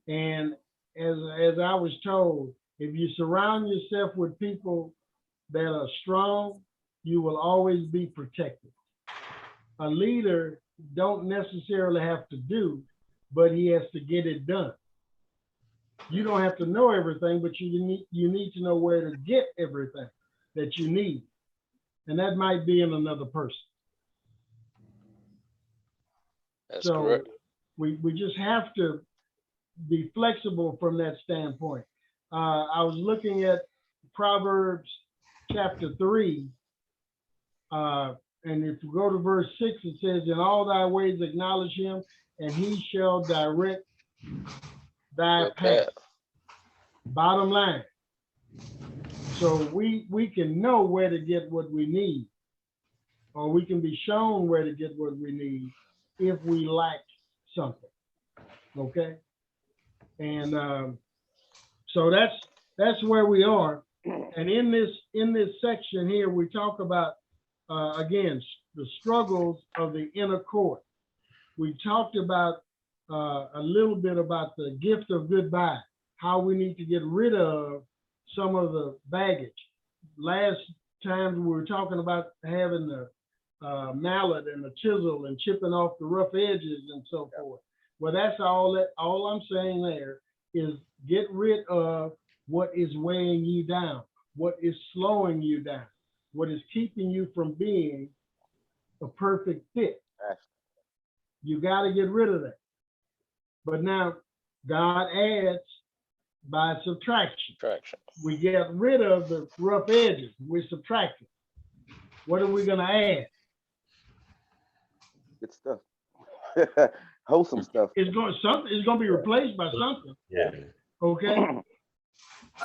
And as I was told, if you surround yourself with people that are strong, you will always be protected. A leader don't necessarily have to do, but he has to get it done. You don't have to know everything, but you need to know where to get everything that you need. And that might be in another person. That's So correct. we just have to be flexible from that standpoint. I was looking at Proverbs chapter 3, and if you go to verse 6, it says, in all thy ways acknowledge him, and he shall direct thy path. Bottom line. So we can know where to get what we need, or we can be shown where to get what we need if we lack something. Okay. And so that's where we are. And in this section here, we talk about again the struggles of the inner court. We talked about a little bit about the gift of goodbye, how we need to get rid of some of the baggage. Last time we were talking about having the mallet and the chisel and chipping off the rough edges and so forth. Well, that's all I'm saying there is get rid of what is weighing you down, what is slowing you down, what is keeping you from being a perfect fit. You got to get rid of that. But now God adds by subtraction. Traction. We get rid of the rough edges. We're subtracting. What are we gonna add? Good stuff. Wholesome stuff. It's gonna be replaced by something, Yeah. okay?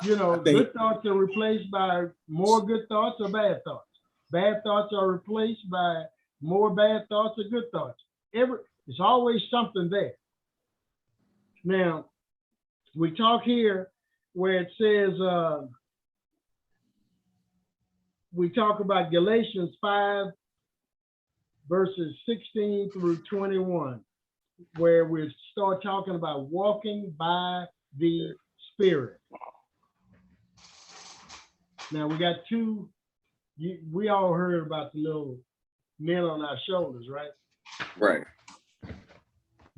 You know, good thoughts are replaced by more good thoughts or bad thoughts. Bad thoughts are replaced by more bad thoughts or good thoughts. It's always something there. Now, we talk here where it says, we talk about Galatians 5, verses 16 through 21, where we start talking about walking by the Spirit. Now, we got two, we all heard about the little men on our shoulders, right? Right.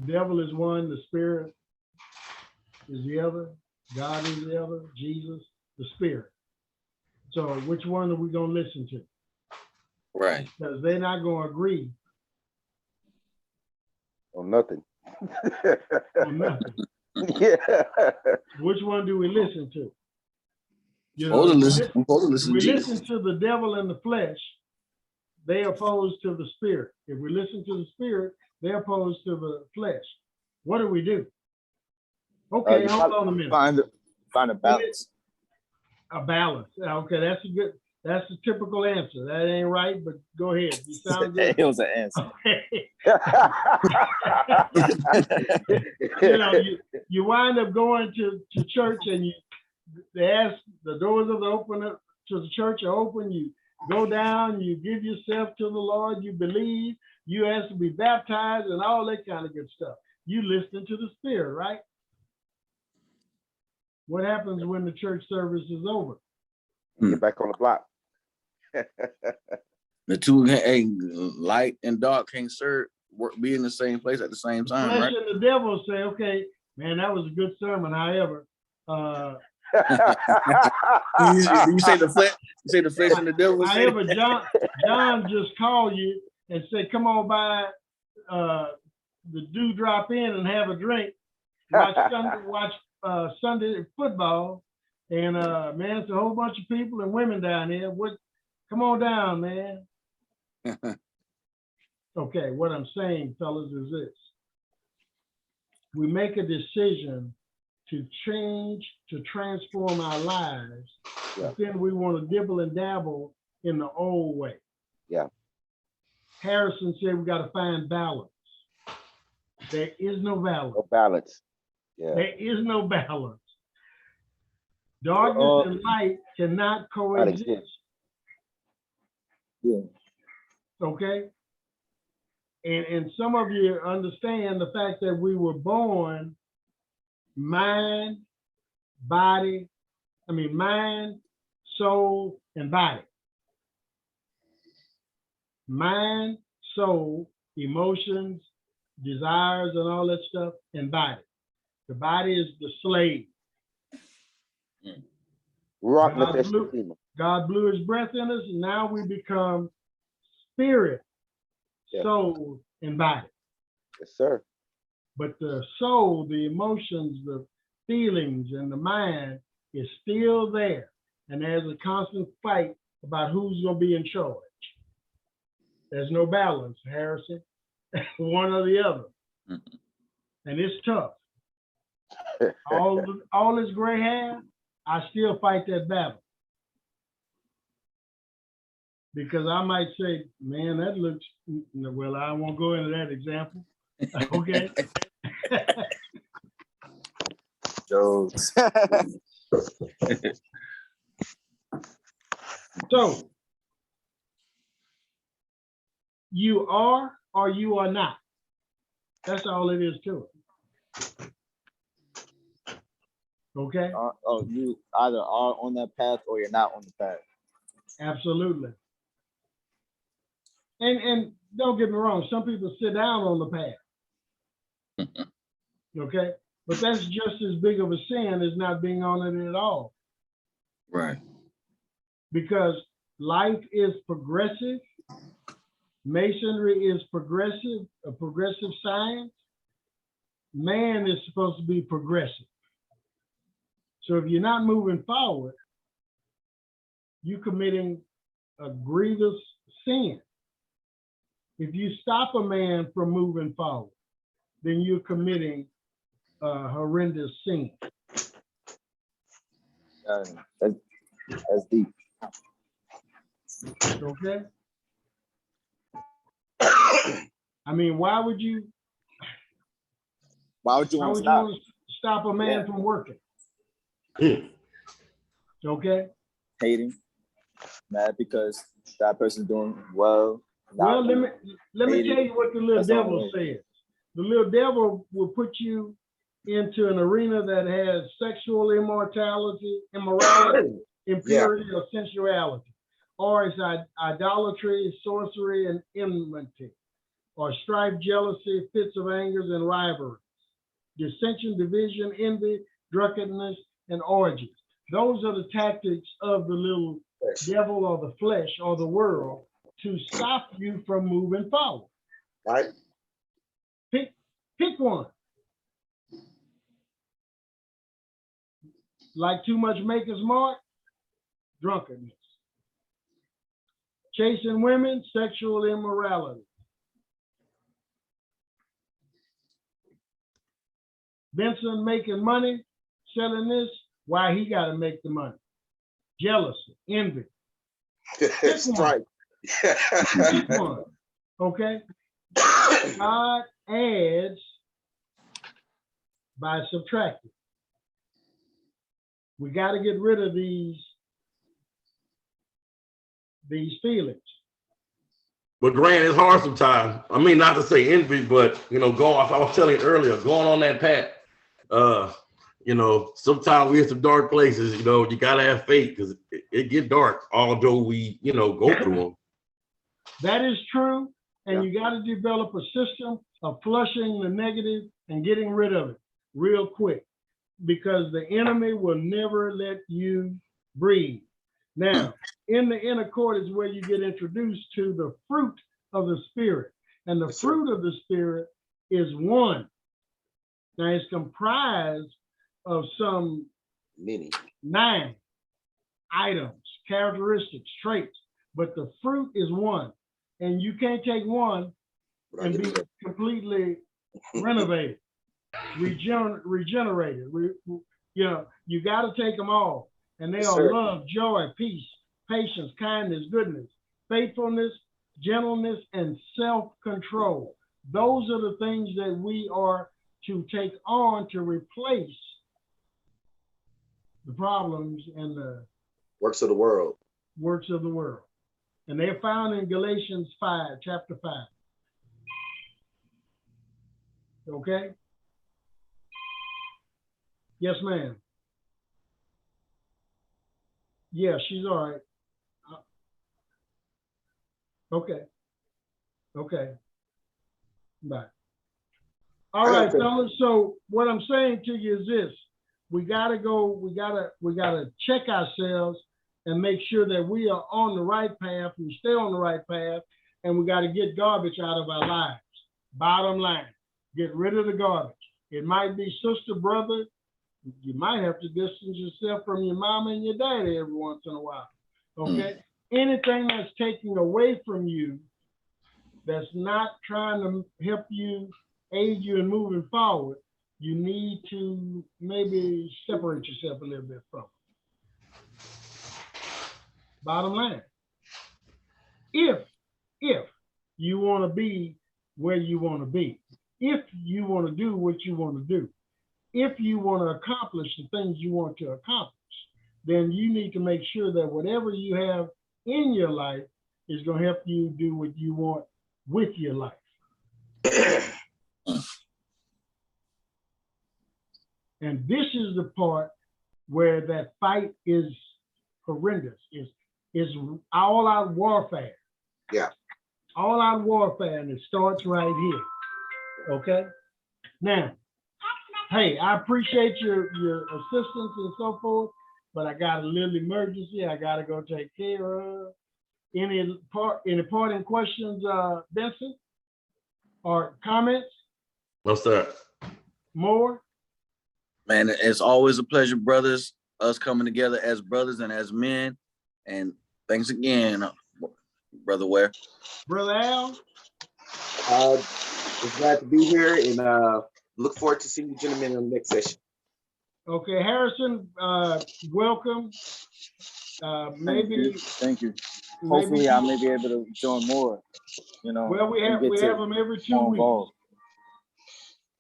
Devil is one, the Spirit is the other, God is the other, Jesus, the Spirit. So which one are we gonna listen to? Right. Because they're not gonna agree On nothing. on nothing. Yeah. Which one do we listen to? You Supposed to if listen. I'm supposed to we listen to Jesus. listen to the devil and the flesh, they oppose to the Spirit. If we listen to the Spirit, they oppose to the flesh. What do we do? Okay, you hold on a minute. Find a balance. A balance. Okay, that's a typical answer. That ain't right, but go ahead. You sound good. It was an answer. You know, you wind up going to church and they ask, the doors of the open up to the church are open. You go down, you give yourself to the Lord, you believe, you ask to be baptized and all that kind of good stuff. You listen to the Spirit, right? What happens when the church service is over? Get back on the block. The two, hey, light and dark can't be in the same place at the same time, Flesh right? and the devil say, okay, man, that was a good sermon. However, You say the flesh. You say the flesh and the devil. however, John just called you and said, come on by the Dewdrop Inn and have a drink. Watch Sunday football. And man, it's a whole bunch of people and women down here. Come on down, man. Okay, what I'm saying, fellas, is this. We make a decision to change, to transform our lives, Yeah. but then we want to dibble and dabble in the old way. Yeah. Harrison said we got to find balance. There is no balance. No balance. Yeah. There is no balance. Darkness and light cannot coexist. exist. Yeah. Okay? And some of you understand the fact that we were born mind, soul, and body. Mind, soul, emotions, desires, and all that stuff, and body. The body is the slave. Rock God nefesh blew- nefima. God blew his breath in us, and now we become spirit, Yeah. soul, and body. Yes, sir. But the soul, the emotions, the feelings, and the mind is still there. And there's a constant fight about who's going to be in charge. There's no balance, Harrison, one or the other. And it's tough. All this gray hair, I still fight that battle. Because I might say, man, that looks, well, I won't go into that example. Okay. Jokes. So, you are or you are not. That's all it is to it. Okay? You either are on that path or you're not on the path. Absolutely. And don't get me wrong, some people sit down on the path. Okay? But that's just as big of a sin as not being on it at all. Right. Because life is progressive. Masonry is progressive, a progressive science. man is supposed to be progressive. So if you're not moving forward, you're committing a grievous sin. If you stop a man from moving forward, then you're committing a horrendous sin. That's deep. Okay? I mean, why would you Why would you How want would to you stop? want to stop a man Yeah. from working? Hmm. Okay. Hating, mad because that person's doing well. Well, let me Hating. tell you what the little That's all devil it says. The little devil will put you into an arena that has sexual immorality, impurity, or sensuality, or it's idolatry, sorcery, and enmity, or strife, jealousy, fits of angers, and rivalry, dissension, division, envy, drunkenness, and orgies. Those are the tactics of the little devil or the flesh or the world to stop you from moving forward. Right. Pick one. Like too much Maker's Mark, drunkenness. Chasing women, sexual immorality. Benson making money, selling this, why he got to make the money. Jealousy, envy. Strike. Pick one. Okay? God adds by subtracting. We got to get rid of these feelings. But Grant, it's hard sometimes. I mean, not to say envy, but I was telling you earlier, going on that path. Sometimes we're in some dark places. You gotta have faith because it get dark. Although we, go through them. That is true, and Yeah. you got to develop a system of flushing the negative and getting rid of it real quick, because the enemy will never let you breathe. Now, in the inner court is where you get introduced to the fruit of the Spirit, and the fruit of the Spirit is one. Now, it's comprised of some Many. 9 items, characteristics, traits, but the fruit is one. And you can't take one and be completely renovated, regenerated. You got to take them all. And they Yes, are sir. love, joy, peace, patience, kindness, goodness, faithfulness, gentleness, and self-control. Those are the things that we are to take on to replace the problems and the Works of the world. works of the world. And they're found in Galatians 5, chapter 5. Okay? Yes, ma'am. Yeah, she's all right. Okay. Okay. Bye. All right, fellas. So what I'm saying to you is this: we gotta check ourselves and make sure that we are on the right path, we stay on the right path, and we gotta get garbage out of our lives. Bottom line, get rid of the garbage. It might be sister, brother. You might have to distance yourself from your mama and your daddy every once in a while. Okay? Anything that's taking away from you, that's not trying to help you, aid you in moving forward, you need to maybe separate yourself a little bit from it. Bottom line, if you want to be where you want to be, if you want to do what you want to do, if you want to accomplish the things you want to accomplish, then you need to make sure that whatever you have in your life is going to help you do what you want with your life. And this is the part where that fight is horrendous, is all out warfare. Yeah. All out warfare, and it starts right here. Okay? Now, hey, I appreciate your assistance and so forth, but I got a little emergency I got to go take care of. Any parting questions, Benson, or comments? No, sir. Moore? Man, it's always a pleasure, brothers, us coming together as brothers and as men. And thanks again, Brother Ware. Brother Al? It's glad to be here and look forward to seeing you gentlemen in the next session. Okay, Harrison, welcome. Maybe, Thank you. maybe, Hopefully, I may be able to join more. You know, well, we and have get to them every 2 more weeks. involved.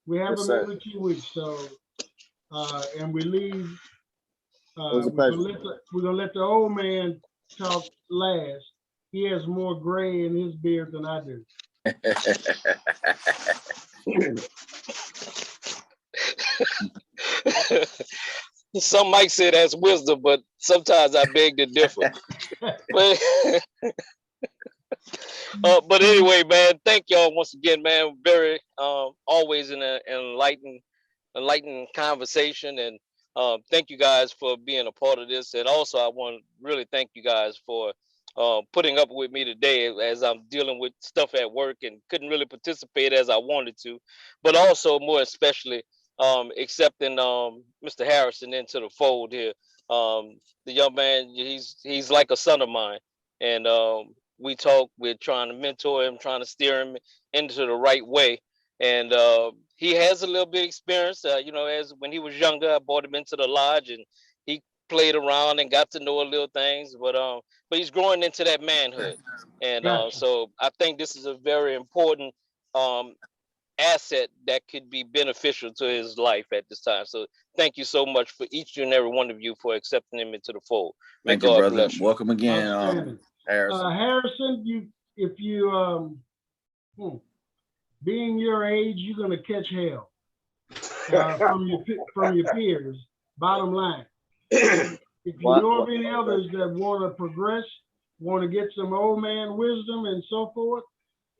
We have Yes, them sir. every 2 weeks, so, and we leave. was a we're pleasure. gonna let the old man talk last. He has more gray in his beard than I do. Some might say that's wisdom, but sometimes I beg to differ. But, but anyway, man, thank y'all once again, man. Very always in an enlightening conversation, and thank you guys for being a part of this. And also, I want to really thank you guys for putting up with me today as I'm dealing with stuff at work and couldn't really participate as I wanted to, but also more especially accepting Mr. Harrison into the fold here. The young man, he's like a son of mine, and we talk. We're trying to mentor him, trying to steer him into the right way, and he has a little bit of experience. You know, as when he was younger, I brought him into the lodge, and he played around and got to know a little things. But he's growing into that manhood, and Gotcha. so I think this is a very important asset that could be beneficial to his life at this time. So thank you so much for each and every one of you for accepting him into the fold. May Thank you, God brother. bless you. Welcome again, Outstanding. Harrison. Harrison, if you being your age, you're gonna catch hell from your peers. Bottom line, if you know of any others that want to progress, want to get some old man wisdom and so forth,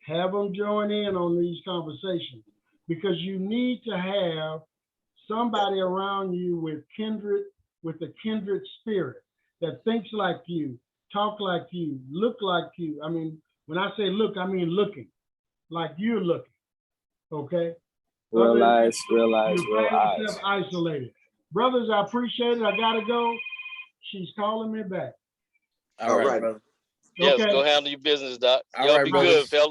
have them join in on these conversations, because you need to have somebody around you with a kindred spirit that thinks like you, talk like you, look like you. I mean, when I say look, I mean looking like you're looking. Okay. Real eyes, real You eyes, real find eyes. yourself isolated. Brothers, I appreciate it. I gotta go. She's calling me back. All right, right. brother. Yes, Okay. go handle your business, Doc. All Y'all right, be brothers. good, fellas.